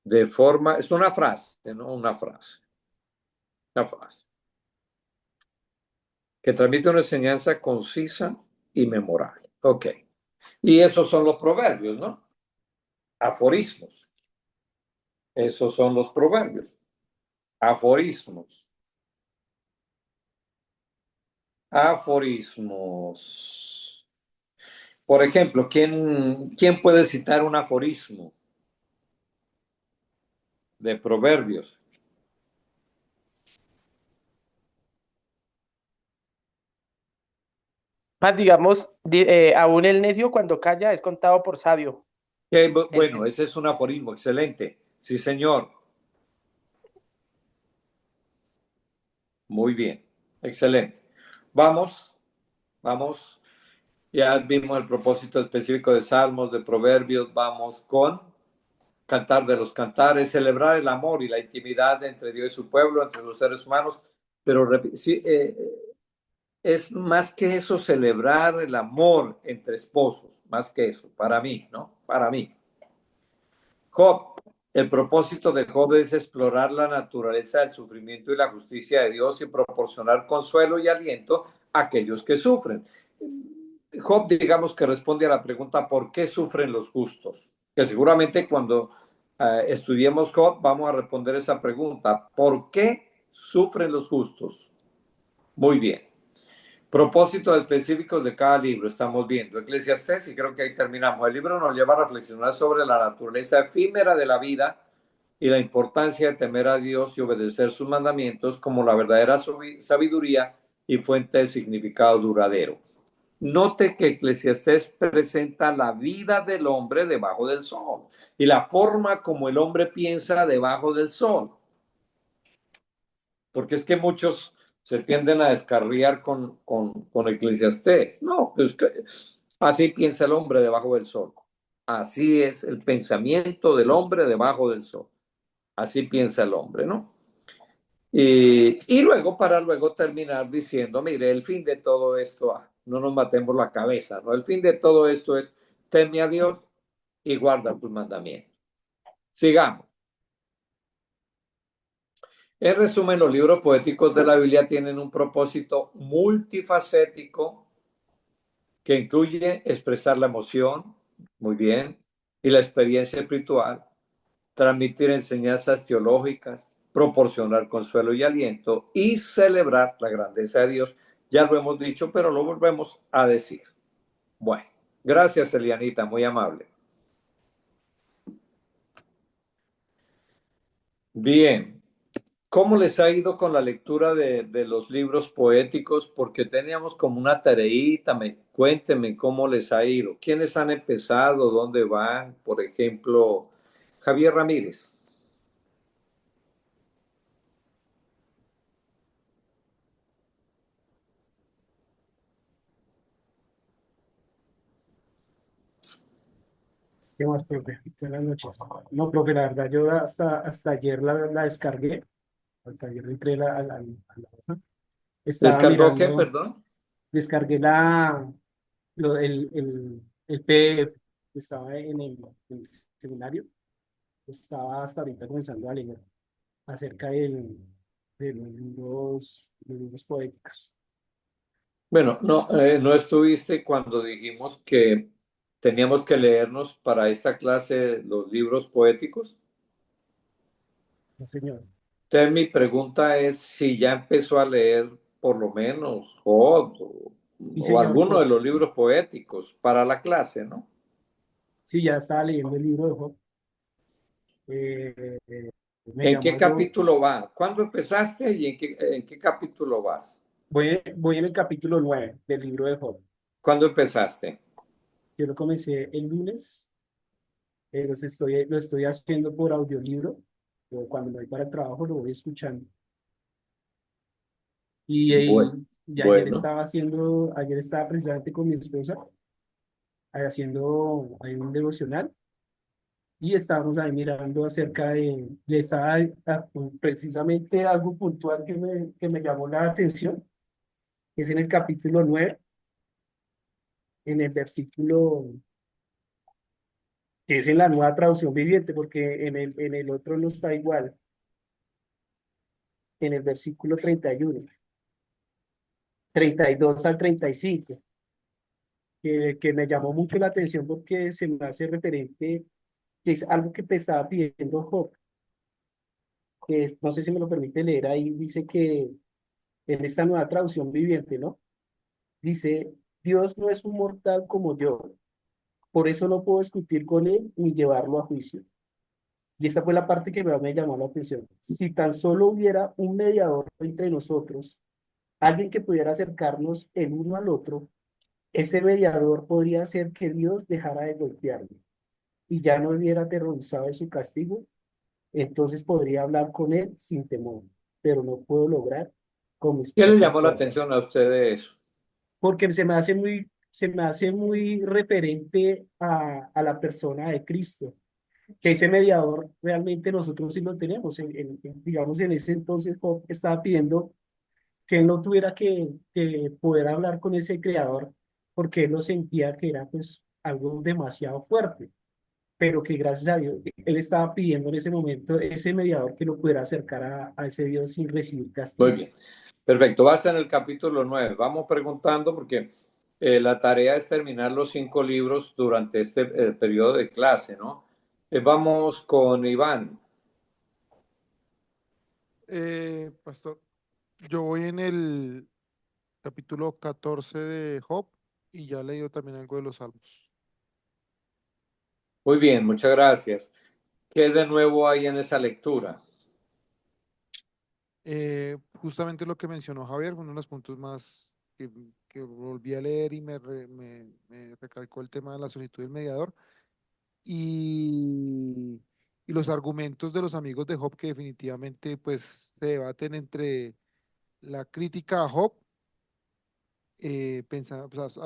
Es una frase, ¿no? Una frase. Una frase. Que transmite una enseñanza concisa y memorable. Ok. Y esos son los proverbios, ¿no? Aforismos. Esos son los proverbios. Aforismos. Aforismos. Por ejemplo, ¿quién puede citar un aforismo de proverbios? Más digamos, aún el necio cuando calla es contado por sabio. Bueno, ese es un aforismo, excelente. Sí, señor. Muy bien, excelente. Vamos. Ya vimos el propósito específico de Salmos, de Proverbios. Vamos con Cantar de los Cantares, celebrar el amor y la intimidad entre Dios y su pueblo, entre los seres humanos. Pero sí, es más que eso, celebrar el amor entre esposos, más que eso, para mí, ¿no? Para mí. Job, el propósito de Job es explorar la naturaleza del sufrimiento y la justicia de Dios y proporcionar consuelo y aliento a aquellos que sufren. Job, digamos que responde a la pregunta ¿por qué sufren los justos? Que seguramente cuando estudiemos Job vamos a responder esa pregunta. ¿Por qué sufren los justos? Muy bien. Propósitos específicos de cada libro, estamos viendo Eclesiastés, y creo que ahí terminamos. El libro nos lleva a reflexionar sobre la naturaleza efímera de la vida y la importancia de temer a Dios y obedecer sus mandamientos como la verdadera sabiduría y fuente de significado duradero. Note que Eclesiastés presenta la vida del hombre debajo del sol y la forma como el hombre piensa debajo del sol. Porque es que muchos se tienden a descarriar con Eclesiastés. No, pues que así piensa el hombre debajo del sol. Así es el pensamiento del hombre debajo del sol. Así piensa el hombre, ¿no? Y luego, para luego terminar diciendo, mire, el fin de todo esto, no nos matemos la cabeza, ¿no? El fin de todo esto es, teme a Dios y guarda tus mandamientos. Sigamos. En resumen, los libros poéticos de la Biblia tienen un propósito multifacético que incluye expresar la emoción, muy bien, y la experiencia espiritual, transmitir enseñanzas teológicas, proporcionar consuelo y aliento y celebrar la grandeza de Dios. Ya lo hemos dicho, pero lo volvemos a decir. Bueno, gracias, Elianita, muy amable. Bien, ¿cómo les ha ido con la lectura de los libros poéticos? Porque teníamos como una tareita, cuéntenme cómo les ha ido. ¿Quiénes han empezado? ¿Dónde van? Por ejemplo, Javier Ramírez. ¿Qué más, profe? Buenas noches. No, profe, la verdad, yo hasta ayer la descargué. Hasta ayer entré a la estaba ¿Descargó qué, mirando, perdón? descargué el PDF que estaba en el seminario. Estaba hasta ahorita comenzando a leer acerca de los libros poéticos. Bueno, no estuviste cuando dijimos que teníamos que leernos para esta clase los libros poéticos. No, señor. Entonces mi pregunta es si ya empezó a leer por lo menos Job Sí, o señor, alguno de los libros poéticos para la clase, ¿no? sí, ya estaba leyendo el libro de Job. Me ¿En qué llamó algo. capítulo va? ¿Cuándo empezaste y en qué capítulo vas? Voy en el capítulo 9 del libro de Job. ¿Cuándo empezaste? Yo lo comencé el lunes, lo estoy haciendo por audiolibro. O cuando me voy para el trabajo lo voy escuchando. Bueno, Y bueno. ayer estaba precisamente con mi esposa haciendo ahí un devocional y estábamos ahí mirando acerca le estaba precisamente algo puntual que me llamó la atención, que es en el capítulo 9 en el versículo, que es en la nueva traducción viviente, porque en el otro no está igual, en el versículo 31, 32 al 35, que me llamó mucho la atención porque se me hace referente, que es algo que te estaba pidiendo Job, no sé si me lo permite leer ahí, dice que en esta nueva traducción viviente, ¿no? Dice, Dios no es un mortal como yo, por eso no puedo discutir con él ni llevarlo a juicio. Y esta fue la parte que más me llamó la atención. Si tan solo hubiera un mediador entre nosotros, alguien que pudiera acercarnos el uno al otro, ese mediador podría hacer que Dios dejara de golpearme y ya no hubiera aterrorizado de su castigo, entonces podría hablar con él sin temor, pero no puedo lograr con mis ¿Qué le propias llamó la fuerzas. atención a usted de eso? Porque se me hace muy referente a la persona de Cristo, que ese mediador realmente nosotros sí lo tenemos. Digamos, en ese entonces Job estaba pidiendo que él no tuviera que poder hablar con ese creador, porque él lo sentía que era pues algo demasiado fuerte, pero que gracias a Dios, él estaba pidiendo en ese momento ese mediador que lo pudiera acercar a ese Dios sin recibir Muy castigo. bien. Perfecto. Vas en el capítulo 9. Vamos preguntando porque la tarea es terminar los 5 libros durante este periodo de clase, ¿no? Vamos con Iván. Pastor, yo voy en el capítulo 14 de Job y ya he leído también algo de los Salmos. Muy bien, muchas gracias. ¿Qué de nuevo hay en esa lectura? Justamente lo que mencionó Javier, uno de los puntos más que volví a leer y me recalcó el tema de la solicitud del mediador y, y los argumentos de los amigos de Job que definitivamente pues se debaten entre la crítica a Job, pensando, pues,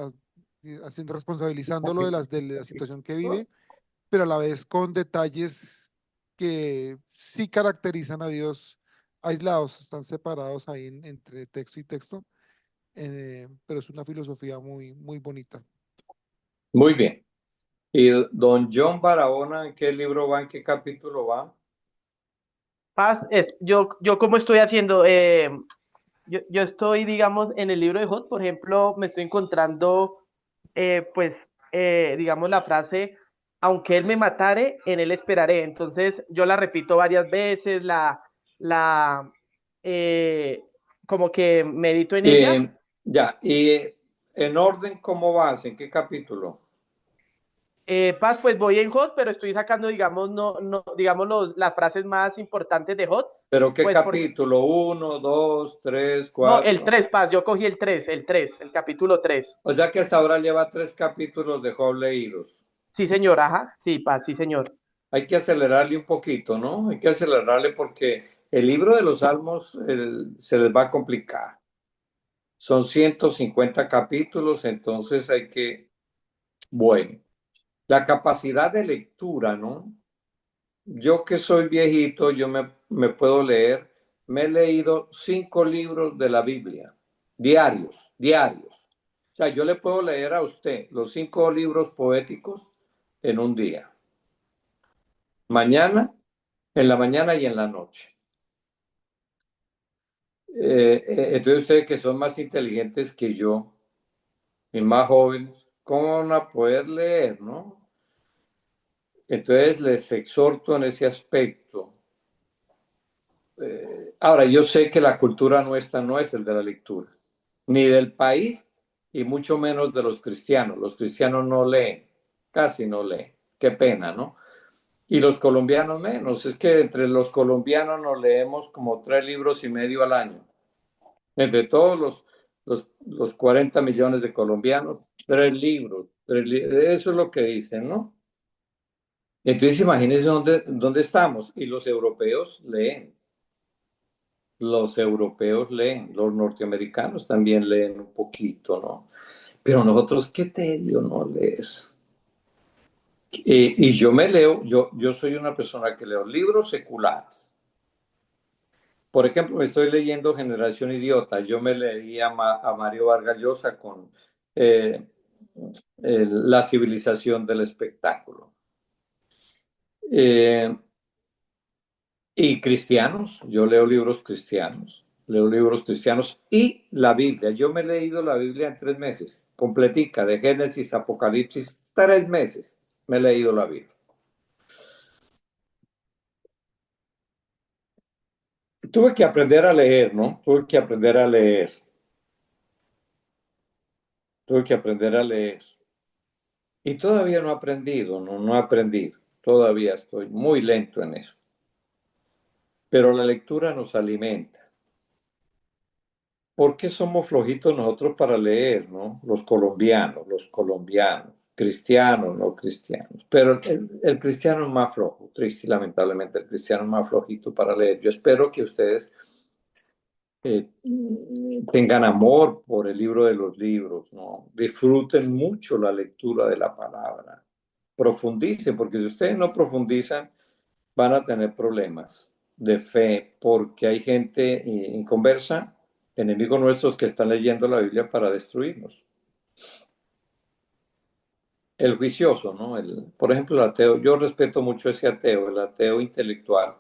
responsabilizándolo de la situación que vive, pero a la vez con detalles que sí caracterizan a Dios aislados, están separados ahí entre texto y texto, pero es una filosofía muy bonita. Muy bien. ¿Y don John Barahona, en qué libro va, en qué capítulo va? Paz, yo cómo estoy haciendo, yo estoy, digamos, en el libro de Job, por ejemplo, me estoy encontrando, digamos, la frase, aunque él me matare, en él esperaré. Entonces, yo la repito varias veces, la, eh, como que medito en ella. Ya, y en orden, ¿cómo vas? ¿En qué capítulo? Paz, pues voy en Hot, pero estoy sacando, digamos, digamos las frases más importantes de Hot. ¿Pero qué Pues porque, capítulo? ¿1, 2, 3, no, el 4? 3, Paz, yo cogí el capítulo 3. O sea que hasta ahora lleva 3 capítulos de Job leídos. Sí, señor, ajá, sí, Paz, sí, señor. Hay que acelerarle un poquito, ¿no? Hay que acelerarle porque el libro de los Salmos se les va a complicar. Son 150 capítulos, entonces hay que, bueno, la capacidad de lectura, ¿no? Yo que soy viejito, yo me puedo leer, me he leído 5 libros de la Biblia, diarios, diarios. O sea, yo le puedo leer a usted los 5 libros poéticos en un día. Mañana, en la mañana y en la noche. Entonces ustedes que son más inteligentes que yo y más jóvenes, ¿cómo van a poder leer, no? Entonces les exhorto en ese aspecto. Ahora, yo sé que la cultura nuestra no es el de la lectura, ni del país y mucho menos de los cristianos. Los cristianos no leen, casi no leen. Qué pena, ¿no? Y los colombianos menos. Es que entre los colombianos nos leemos como 3 libros y medio al año. Entre todos los 40 millones de colombianos, 3 libros. Eso es lo que dicen, ¿no? Entonces imagínense dónde estamos. Y los europeos leen. Los europeos leen, los norteamericanos también leen un poquito, ¿no? Pero nosotros, qué tedio no leer. Y yo me leo, yo soy una persona que leo libros seculares. Por ejemplo, me estoy leyendo Generación Idiota. Yo me leí a Mario Vargas Llosa con La civilización del espectáculo. Y cristianos, yo leo libros cristianos y la Biblia. Yo me he leído la Biblia en 3 meses, completica, de Génesis, Apocalipsis, 3 meses me he leído la Biblia. Tuve que aprender a leer, ¿no? Tuve que aprender a leer. Tuve que aprender a leer. Y todavía no he aprendido, no he aprendido. Todavía estoy muy lento en eso. Pero la lectura nos alimenta. ¿Por qué somos flojitos nosotros para leer, no? Los colombianos, cristianos, no cristianos. Pero el cristiano es más flojo, triste y lamentablemente el cristiano es más flojito para leer. Yo espero que ustedes tengan amor por el libro de los libros, ¿no? Disfruten mucho la lectura de la palabra. Profundicen, porque si ustedes no profundizan, van a tener problemas de fe, porque hay gente inconversa, enemigos nuestros que están leyendo la Biblia para destruirnos. El juicioso, ¿no? Por ejemplo, el ateo, yo respeto mucho ese ateo, el ateo intelectual,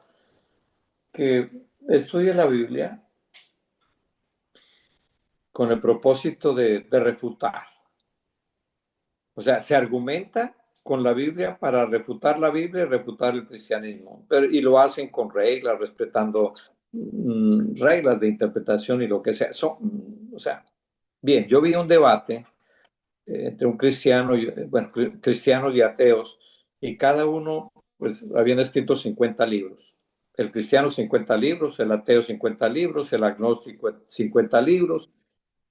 que estudia la Biblia con el propósito de refutar. O sea, se argumenta con la Biblia para refutar la Biblia y refutar el cristianismo. Y lo hacen con reglas, respetando reglas de interpretación y lo que sea. O sea, bien, yo vi un debate entre un cristiano, bueno, cristianos y ateos, y cada uno, pues, habían escrito 50 libros. El cristiano 50 libros, el ateo 50 libros, el agnóstico 50 libros,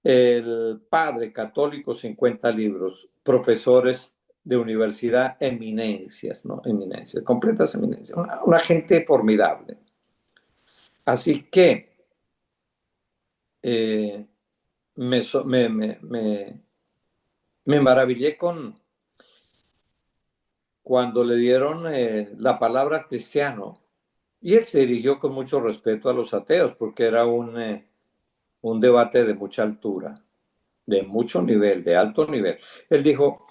el padre católico 50 libros, profesores de universidad, eminencias, ¿no? Eminencias, completas eminencias, una gente formidable. Así que me maravillé cuando le dieron la palabra cristiano, y él se dirigió con mucho respeto a los ateos, porque era un debate de mucha altura, de mucho nivel, de alto nivel. Él dijo,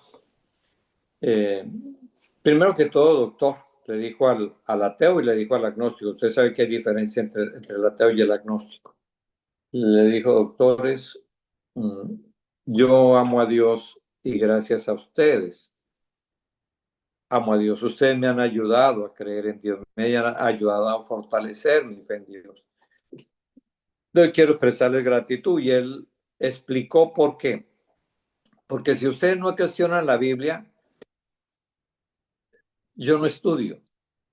primero que todo, doctor, le dijo al ateo y le dijo al agnóstico, usted sabe que hay diferencia entre el ateo y el agnóstico. Le dijo, doctores, yo amo a Dios y gracias a ustedes amo a Dios. Ustedes me han ayudado a creer en Dios, me han ayudado a fortalecer mi fe en Dios. Yo quiero expresarles gratitud y él explicó por qué. Porque si ustedes no cuestionan la Biblia, yo no estudio.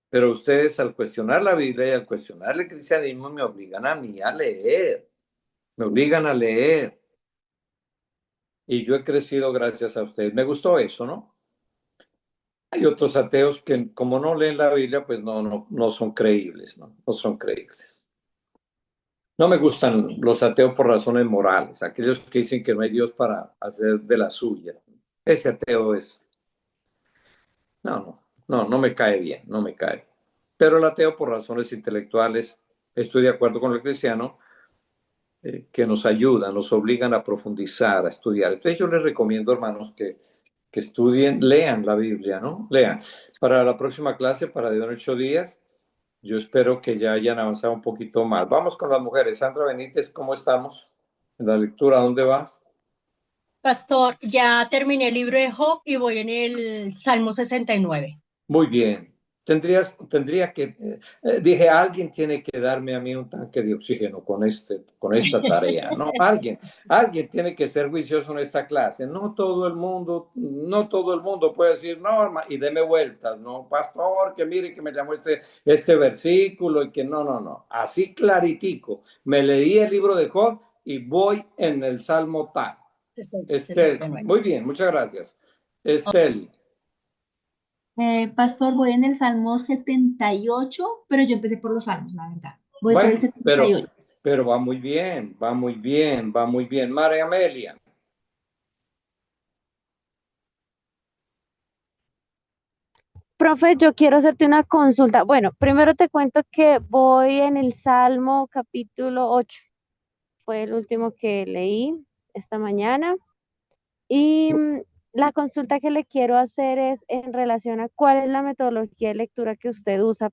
Pero ustedes al cuestionar la Biblia y al cuestionar el cristianismo me obligan a mí a leer. Me obligan a leer. Y yo he crecido gracias a ustedes. Me gustó eso, ¿no? Hay otros ateos que como no leen la Biblia, pues no son creíbles, ¿no? No son creíbles. No me gustan los ateos por razones morales, aquellos que dicen que no hay Dios para hacer de la suya. Ese ateo es... No me cae bien, no me cae. Pero el ateo por razones intelectuales, estoy de acuerdo con el cristiano, que nos ayudan, nos obligan a profundizar, a estudiar. Entonces yo les recomiendo, hermanos, que estudien, lean la Biblia, ¿no? Lean. Para la próxima clase, para de 8 días, yo espero que ya hayan avanzado un poquito más. Vamos con las mujeres. Sandra Benítez, ¿cómo estamos? En la lectura, ¿dónde vas? Pastor, ya terminé el libro de Job y voy en el Salmo 69. Muy bien. Tendría que, dije, alguien tiene que darme a mí un tanque de oxígeno con esta tarea, ¿no? Alguien tiene que ser juicioso en esta clase. No todo el mundo puede decir, no, y deme vueltas, no, pastor, que mire que me llamó este versículo y que no. Así claritico. Me leí el libro de Job y voy en el Salmo tal. Muy bien, muchas gracias. Estel. Pastor, voy en el Salmo 78, pero yo empecé por los Salmos, la verdad. Voy por el Bueno, 78. pero va muy bien, va muy bien, va muy bien. María Amelia. Profe, yo quiero hacerte una consulta. Bueno, primero te cuento que voy en el Salmo capítulo 8. Fue el último que leí esta mañana. Y la consulta que le quiero hacer es en relación a cuál es la metodología de lectura que usted usa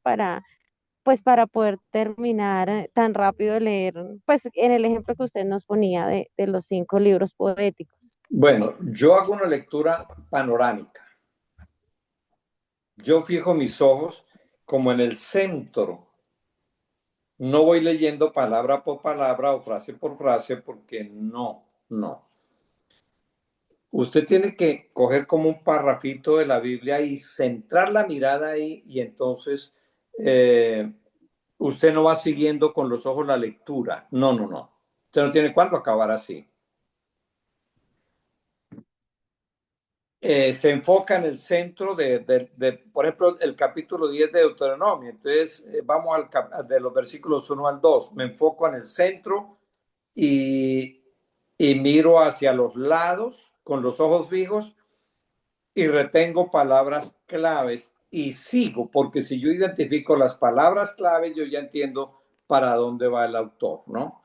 pues para poder terminar tan rápido de leer, pues en el ejemplo que usted nos ponía de los 5 libros poéticos. Bueno, yo hago una lectura panorámica. Yo fijo mis ojos como en el centro No voy leyendo palabra por palabra o frase por frase porque no. Usted tiene que coger como un parrafito de la Biblia y centrar la mirada ahí y entonces usted no va siguiendo con los ojos la lectura. No. Usted no tiene cuándo acabar así. Se enfoca en el centro por ejemplo, el capítulo 10 de Deuteronomio. Entonces, vamos de los versículos 1 al 2. Me enfoco en el centro y miro hacia los lados con los ojos fijos y retengo palabras claves y sigo, porque si yo identifico las palabras claves, yo ya entiendo para dónde va el autor, ¿no?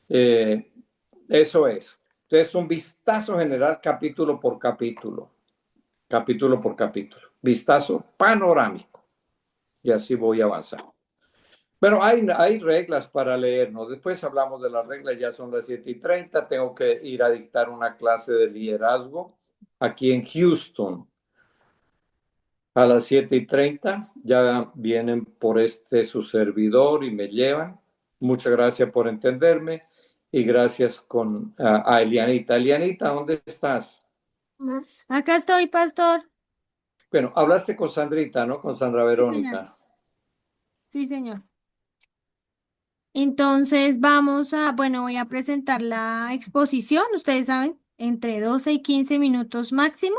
Eso es. Entonces, un vistazo general capítulo por capítulo. Vistazo panorámico. Y así voy avanzando. Pero hay reglas para leer, ¿no? Después hablamos de las reglas, ya son las 7:30. Tengo que ir a dictar una clase de liderazgo aquí en Houston. A las 7:30 ya vienen por su servidor y me llevan. Muchas gracias por entenderme y gracias a Elianita. Elianita, ¿dónde estás? Acá estoy, pastor. Bueno, hablaste con Sandrita, ¿no? Con Sandra Verónica. Sí, señor. Entonces voy a presentar la exposición, ustedes saben, entre 12 y 15 minutos máximo.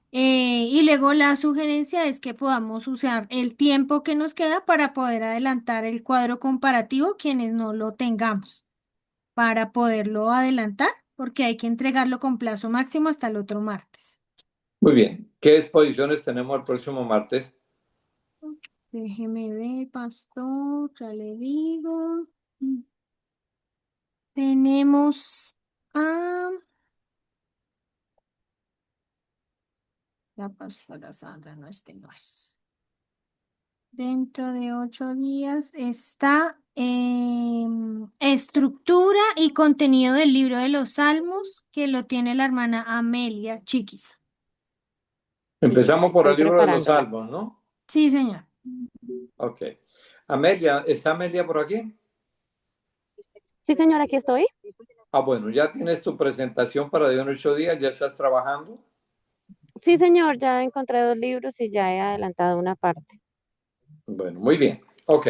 Y luego la sugerencia es que podamos usar el tiempo que nos queda para poder adelantar el cuadro comparativo, quienes no lo tengamos, para poderlo adelantar, porque hay que entregarlo con plazo máximo hasta el otro martes. Muy bien. ¿Qué exposiciones tenemos el próximo martes? Déjeme ver, pastor, ya le digo. Tenemos a la pastora Sandra, no, no es. Dentro de 8 días está estructura y contenido del libro de los Salmos, que lo tiene la hermana Amelia Chiquis. Empezamos por el Estoy libro de los preparándola. Salmos, ¿no? Sí, señor. Ok. Amelia, ¿está Amelia por aquí? Sí, señora, aquí estoy. Bueno, ya tienes tu presentación para de 8 días, ya estás trabajando. Sí, señor, ya encontré 2 libros y ya he adelantado una parte. Bueno, muy bien. Ok.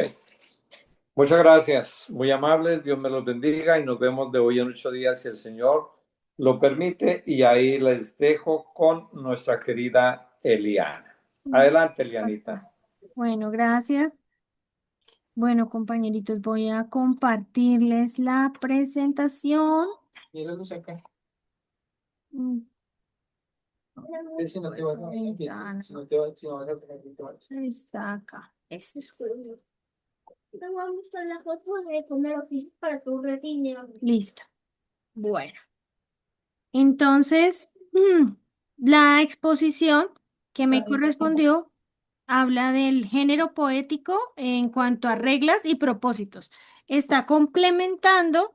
Muchas gracias. Muy amables. Dios me los bendiga y nos vemos de hoy en 8 días si el Señor lo permite. Y ahí les dejo con nuestra querida Eliana. Adelante, Elianita. Bueno, gracias. Bueno, compañeritos, voy a compartirles la presentación. Mm. Ahí está acá. Listo. Bueno. Entonces, la exposición que me correspondió habla del género poético en cuanto a reglas y propósitos. Está complementando,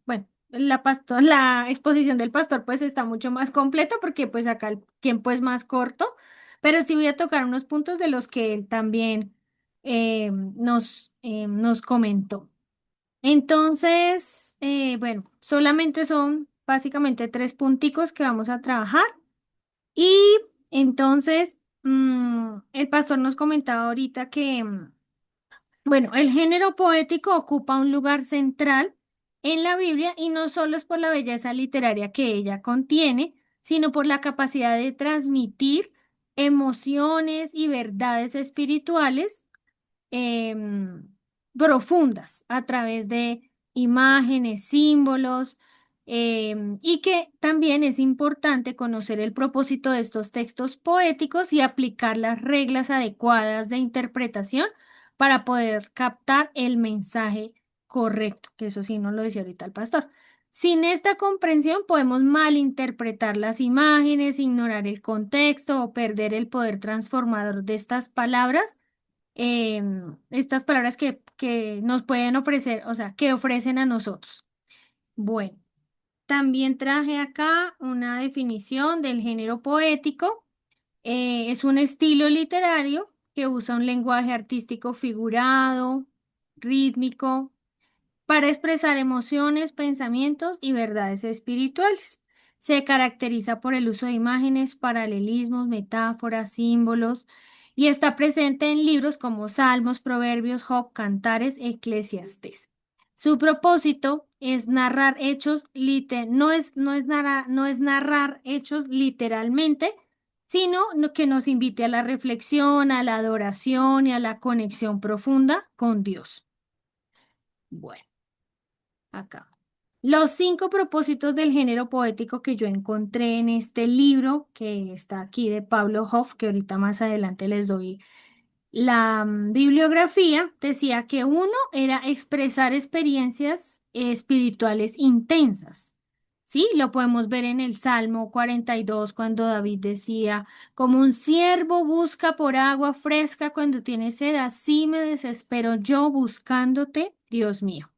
bueno, la exposición del pastor pues está mucho más completa porque pues acá el tiempo es más corto, pero sí voy a tocar unos puntos de los que él también nos comentó. Entonces, bueno, solamente son básicamente 3 punticos que vamos a trabajar. Y entonces, el pastor nos comentaba ahorita que, bueno, el género poético ocupa un lugar central en la Biblia y no solo es por la belleza literaria que ella contiene, sino por la capacidad de transmitir emociones y verdades espirituales em, profundas a través de imágenes, símbolos, y que también es importante conocer el propósito de estos textos poéticos y aplicar las reglas adecuadas de interpretación para poder captar el mensaje correcto, que eso sí nos lo decía ahorita el pastor. Sin esta comprensión podemos malinterpretar las imágenes, ignorar el contexto o perder el poder transformador de estas palabras que nos pueden ofrecer, o sea, que ofrecen a nosotros. Bueno, también traje acá una definición del género poético. Es un estilo literario que usa un lenguaje artístico figurado, rítmico, para expresar emociones, pensamientos y verdades espirituales. Se caracteriza por el uso de imágenes, paralelismos, metáforas, símbolos, y está presente en libros como Salmos, Proverbios, Job, Cantares, Eclesiastés. Su propósito es narrar hechos, no es narrar hechos literalmente, sino que nos invite a la reflexión, a la adoración y a la conexión profunda con Dios. Bueno, acá. Los 5 propósitos del género poético que yo encontré en este libro que está aquí de Pablo Hoff, que ahorita más adelante les doy la bibliografía, decía que uno era expresar experiencias espirituales intensas. Sí, lo podemos ver en el Salmo 42 cuando David decía, como un ciervo busca por agua fresca cuando tiene sed, así me desespero yo buscándote, Dios mío.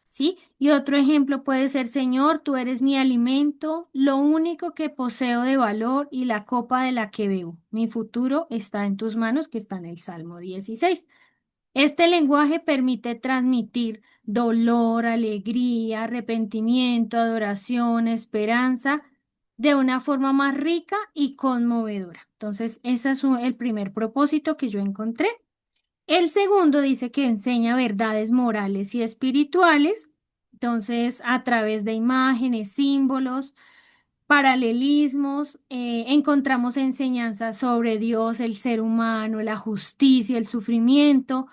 ¿Sí? Y otro ejemplo puede ser, Señor, tú eres mi alimento, lo único que poseo de valor y la copa de la que bebo. Mi futuro está en tus manos, que está en el Salmo 16. Este lenguaje permite transmitir dolor, alegría, arrepentimiento, adoración, esperanza de una forma más rica y conmovedora. Entonces, ese es el primer propósito que yo encontré. El segundo dice que enseña verdades morales y espirituales, entonces a través de imágenes, símbolos, paralelismos, encontramos enseñanzas sobre Dios, el ser humano, la justicia, el sufrimiento,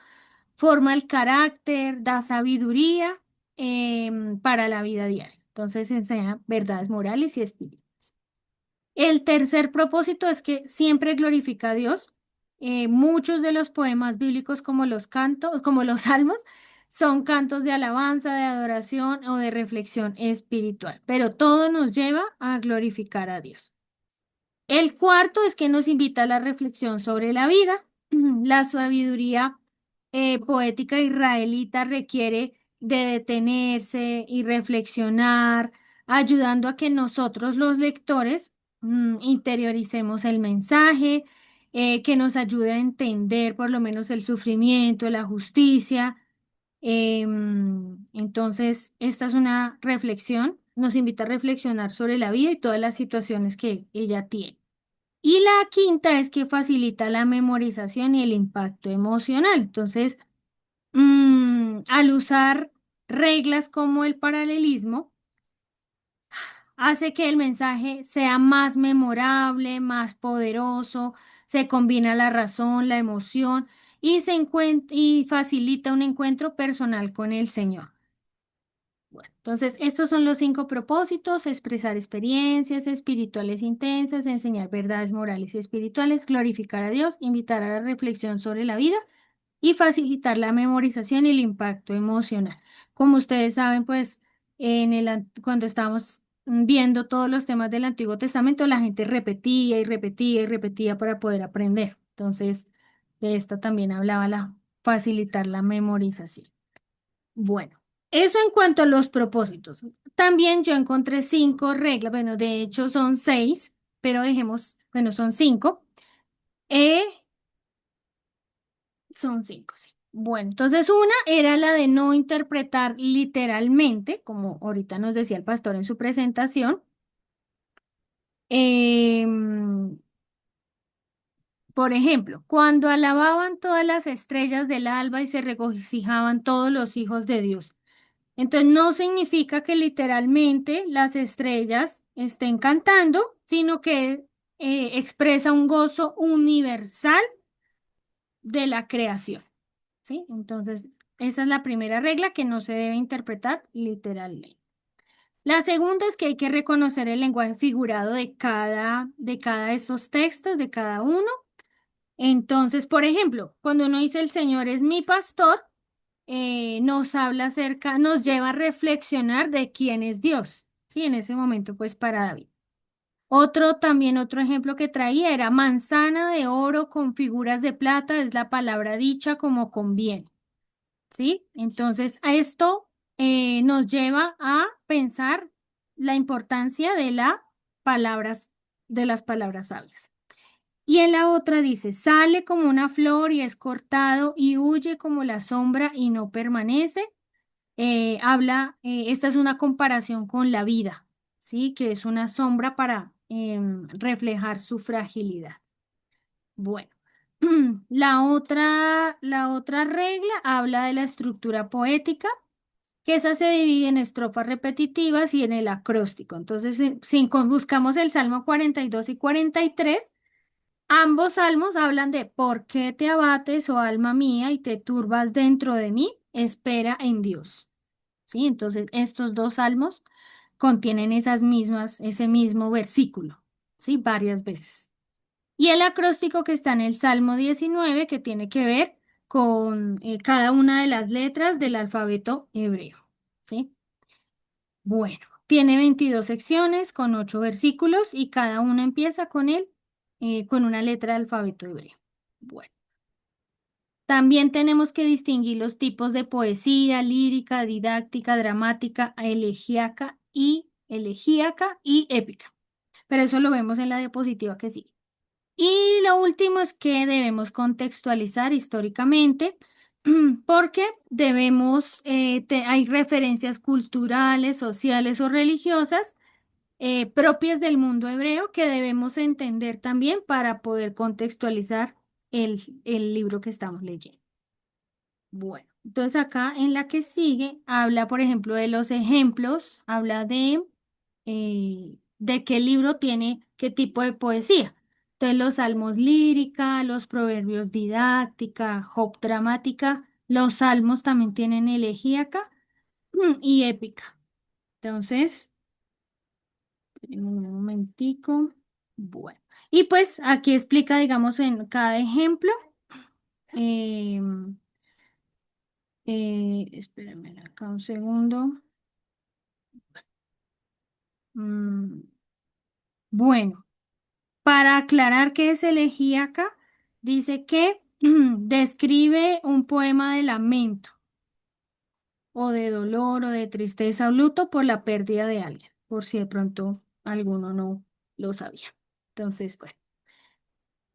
forma el carácter, da sabiduría para la vida diaria. Entonces enseña verdades morales y espirituales. El tercer propósito es que siempre glorifica a Dios. Muchos de los poemas bíblicos, como los cantos, como los salmos, son cantos de alabanza, de adoración o de reflexión espiritual, pero todo nos lleva a glorificar a Dios. El cuarto es que nos invita a la reflexión sobre la vida. La sabiduría poética israelita requiere de detenerse y reflexionar, ayudando a que nosotros los lectores interioricemos el mensaje, que nos ayude a entender por lo menos el sufrimiento, la justicia. Entonces, esta es una reflexión, nos invita a reflexionar sobre la vida y todas las situaciones que ella tiene. Y la quinta es que facilita la memorización y el impacto emocional. Entonces, al usar reglas como el paralelismo, hace que el mensaje sea más memorable, más poderoso, se combina la razón, la emoción y facilita un encuentro personal con el Señor. Bueno, entonces, estos son los 5 propósitos: expresar experiencias espirituales intensas, enseñar verdades morales y espirituales, glorificar a Dios, invitar a la reflexión sobre la vida y facilitar la memorización y el impacto emocional. Como ustedes saben, pues, cuando estábamos viendo todos los temas del Antiguo Testamento, la gente repetía y repetía y repetía para poder aprender. Entonces, de esto también hablaba facilitar la memorización. Bueno, eso en cuanto a los propósitos. También yo encontré 5 reglas, bueno, de hecho son 6, pero dejemos, bueno, son 5. Son 5, sí. Bueno, entonces una era la de no interpretar literalmente, como ahorita nos decía el pastor en su presentación. Em, por ejemplo, cuando alababan todas las estrellas del alba y se regocijaban todos los hijos de Dios. Entonces no significa que literalmente las estrellas estén cantando, sino que expresa un gozo universal de la creación, ¿sí? Entonces, esa es la primera regla, que no se debe interpretar literalmente. La segunda es que hay que reconocer el lenguaje figurado de cada de estos textos, de cada uno. Entonces, por ejemplo, cuando uno dice el Señor es mi pastor, nos habla acerca, nos lleva a reflexionar de quién es Dios, ¿sí? En ese momento, pues, para David. Otro ejemplo que traía era manzana de oro con figuras de plata, es la palabra dicha como conviene, ¿sí? Entonces, a esto nos lleva a pensar la importancia de las palabras sabias. Y en la otra dice, sale como una flor y es cortado y huye como la sombra y no permanece. Esta es una comparación con la vida, ¿sí? Que es una sombra para reflejar su fragilidad. Bueno, la otra regla habla de la estructura poética, que esa se divide en estrofas repetitivas y en el acróstico. Entonces, si buscamos el Salmo 42 y 43, ambos salmos hablan de ¿por qué te abates, oh alma mía, y te turbas dentro de mí? Espera en Dios. ¿Sí? Entonces, estos dos salmos contienen ese mismo versículo, ¿sí? Varias veces. Y el acróstico que está en el Salmo 19, que tiene que ver con cada una de las letras del alfabeto hebreo, ¿sí? Bueno, tiene 22 secciones con 8 versículos y cada una empieza con una letra del alfabeto hebreo. Bueno, también tenemos que distinguir los tipos de poesía, lírica, didáctica, dramática, elegíaca y épica. Pero eso lo vemos en la diapositiva que sigue. Y lo último es que debemos contextualizar históricamente porque hay referencias culturales, sociales o religiosas propias del mundo hebreo que debemos entender también para poder contextualizar el libro que estamos leyendo. Bueno, entonces acá en la que sigue habla, por ejemplo, de los ejemplos, habla de qué libro tiene qué tipo de poesía. Entonces, los salmos lírica, los proverbios didáctica, Job dramática, los salmos también tienen elegíaca y épica. Entonces, un momentico. Bueno, y pues aquí explica, digamos, en cada ejemplo. em, espérenme acá un segundo. Mm, bueno. Para aclarar qué es elegíaca, dice que describe un poema de lamento o de dolor o de tristeza o luto por la pérdida de alguien, por si de pronto alguno no lo sabía. Entonces, bueno.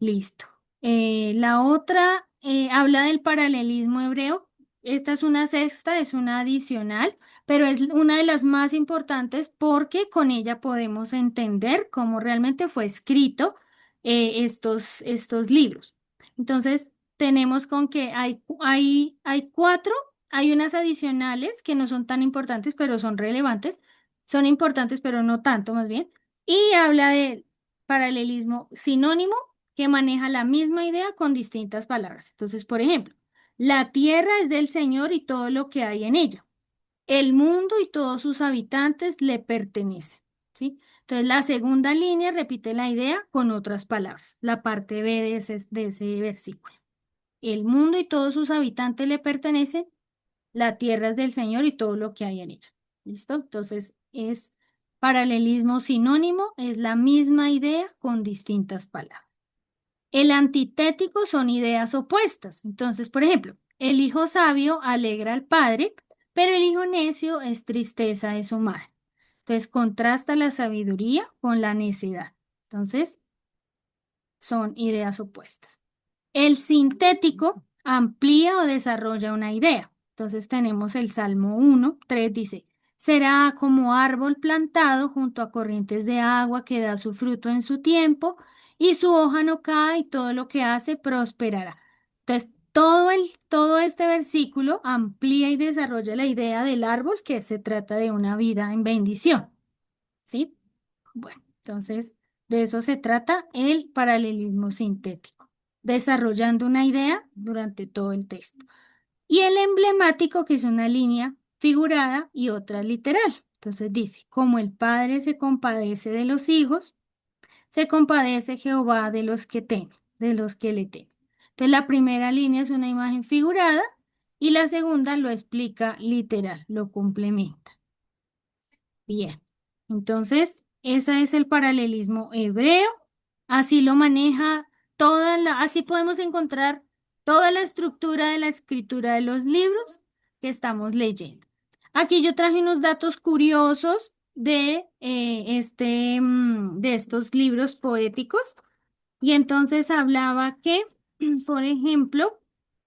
Listo. La otra habla del paralelismo hebreo. Esta es una sexta, es una adicional, pero es una de las más importantes porque con ella podemos entender cómo realmente fue escrito estos libros. Entonces, tenemos con que hay cuatro, hay unas adicionales que no son tan importantes, pero son relevantes. Son importantes, pero no tanto, más bien. Y habla de paralelismo sinónimo que maneja la misma idea con distintas palabras. Entonces, por ejemplo, la tierra es del Señor y todo lo que hay en ella. El mundo y todos sus habitantes le pertenecen, ¿sí? Entonces, la segunda línea repite la idea con otras palabras, la parte B de ese versículo. El mundo y todos sus habitantes le pertenecen, la tierra es del Señor y todo lo que hay en ella. ¿Listo? Entonces, es paralelismo sinónimo, es la misma idea con distintas palabras. El antitético son ideas opuestas. Entonces, por ejemplo, el hijo sabio alegra al padre, pero el hijo necio es tristeza de su madre. Entonces, contrasta la sabiduría con la necedad. Entonces, son ideas opuestas. El sintético amplía o desarrolla una idea. Entonces tenemos el Salmo 1:3 dice, será como árbol plantado junto a corrientes de agua que da su fruto en su tiempo y su hoja no cae y todo lo que hace prosperará. Entonces, todo este versículo amplía y desarrolla la idea del árbol que se trata de una vida en bendición. ¿Sí? Bueno, entonces de eso se trata el paralelismo sintético, desarrollando una idea durante todo el texto. Y el emblemático, que es una línea figurada y otra literal. Entonces dice, como el Padre se compadece de los hijos, se compadece Jehová de los que temen, de los que le temen. Entonces la primera línea es una imagen figurada y la segunda lo explica literal, lo complementa. Bien, entonces ese es el paralelismo hebreo, así lo maneja así podemos encontrar toda la estructura de la escritura de los libros que estamos leyendo. Aquí yo traje unos datos curiosos de estos libros poéticos. Y entonces hablaba que, por ejemplo,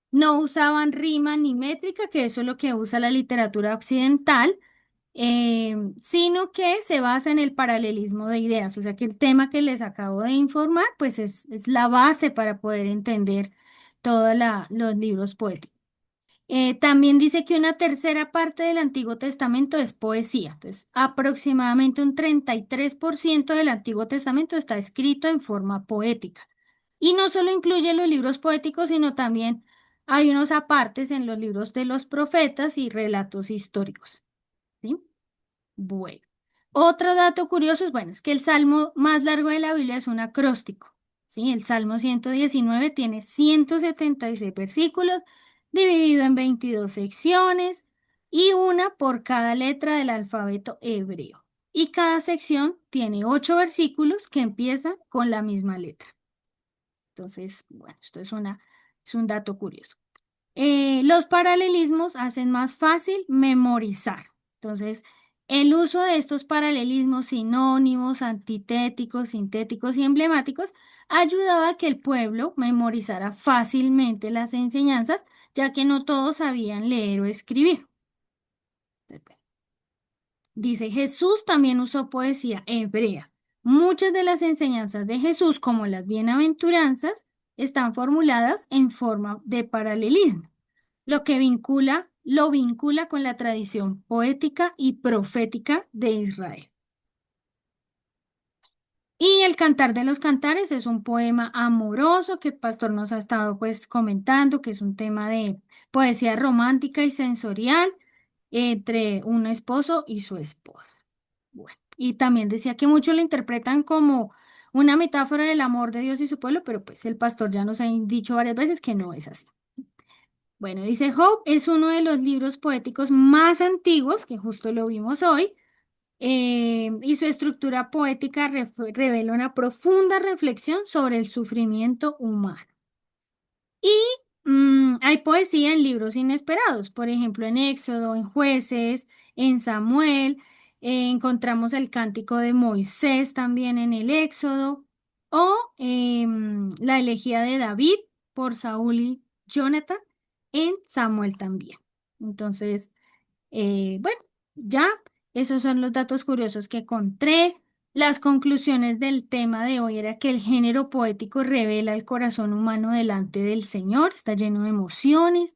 no usaban rima ni métrica, que eso es lo que usa la literatura occidental, sino que se basa en el paralelismo de ideas. O sea que el tema que les acabo de informar, pues es la base para poder entender todos los libros poéticos. También dice que una tercera parte del Antiguo Testamento es poesía. Entonces, aproximadamente un 33% del Antiguo Testamento está escrito en forma poética. Y no solo incluye los libros poéticos, sino también hay unos apartes en los libros de los profetas y relatos históricos. ¿Sí? Bueno, otro dato curioso es, bueno, es que el salmo más largo de la Biblia es un acróstico, ¿sí? El Salmo 119 tiene 176 versículos, dividido en 22 secciones y una por cada letra del alfabeto hebreo. Y cada sección tiene 8 versículos que empiezan con la misma letra. Entonces, bueno, esto es un dato curioso. Los paralelismos hacen más fácil memorizar. Entonces, el uso de estos paralelismos sinónimos, antitéticos, sintéticos y emblemáticos ayudaba a que el pueblo memorizara fácilmente las enseñanzas, ya que no todos sabían leer o escribir. Dice, Jesús también usó poesía hebrea. Muchas de las enseñanzas de Jesús, como las bienaventuranzas, están formuladas en forma de paralelismo, lo vincula con la tradición poética y profética de Israel. Y el Cantar de los Cantares es un poema amoroso que el pastor nos ha estado pues comentando, que es un tema de poesía romántica y sensorial entre un esposo y su esposa. Bueno, y también decía que muchos lo interpretan como una metáfora del amor de Dios y su pueblo, pero pues el pastor ya nos ha dicho varias veces que no es así. Bueno, dice Job, es uno de los libros poéticos más antiguos, que justo lo vimos hoy, y su estructura poética revela una profunda reflexión sobre el sufrimiento humano. Y hay poesía en libros inesperados, por ejemplo, en Éxodo, en Jueces, en Samuel, encontramos el cántico de Moisés también en el Éxodo, o la elegía de David por Saúl y Jonathan en Samuel también. Entonces, bueno, ya esos son los datos curiosos que encontré. Las conclusiones del tema de hoy era que el género poético revela el corazón humano delante del Señor, está lleno de emociones.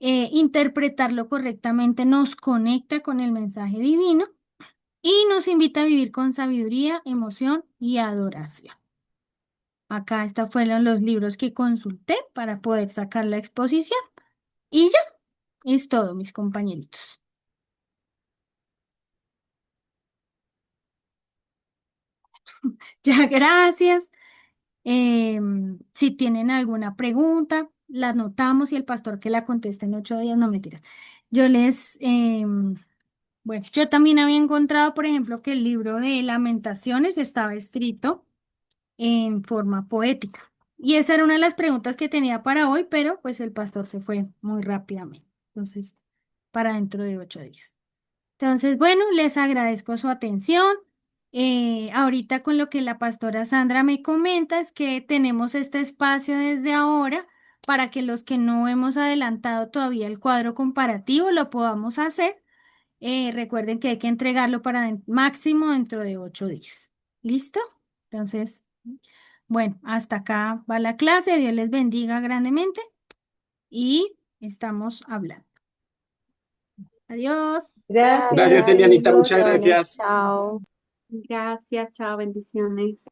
Interpretarlo correctamente nos conecta con el mensaje divino y nos invita a vivir con sabiduría, emoción y adoración. Acá estos fueron los libros que consulté para poder sacar la exposición. Y ya, es todo, mis compañeritos. Ya, gracias. Si tienen alguna pregunta, la anotamos y el pastor que la conteste en 8 días, no mentiras. Bueno, yo también había encontrado, por ejemplo, que el libro de Lamentaciones estaba escrito en forma poética. Y esa era una de las preguntas que tenía para hoy, pero pues el pastor se fue muy rápidamente. Entonces, para dentro de 8 días. Entonces, bueno, les agradezco su atención. Ahorita con lo que la pastora Sandra me comenta es que tenemos este espacio desde ahora para que los que no hemos adelantado todavía el cuadro comparativo lo podamos hacer. Recuerden que hay que entregarlo para máximo dentro de 8 días. ¿Listo? Entonces, bueno, hasta acá va la clase. Dios les bendiga grandemente y estamos hablando. Adiós. Gracias. Gracias, Elianita, muchas Bendiciones. gracias. Chao. Gracias, chao, bendiciones.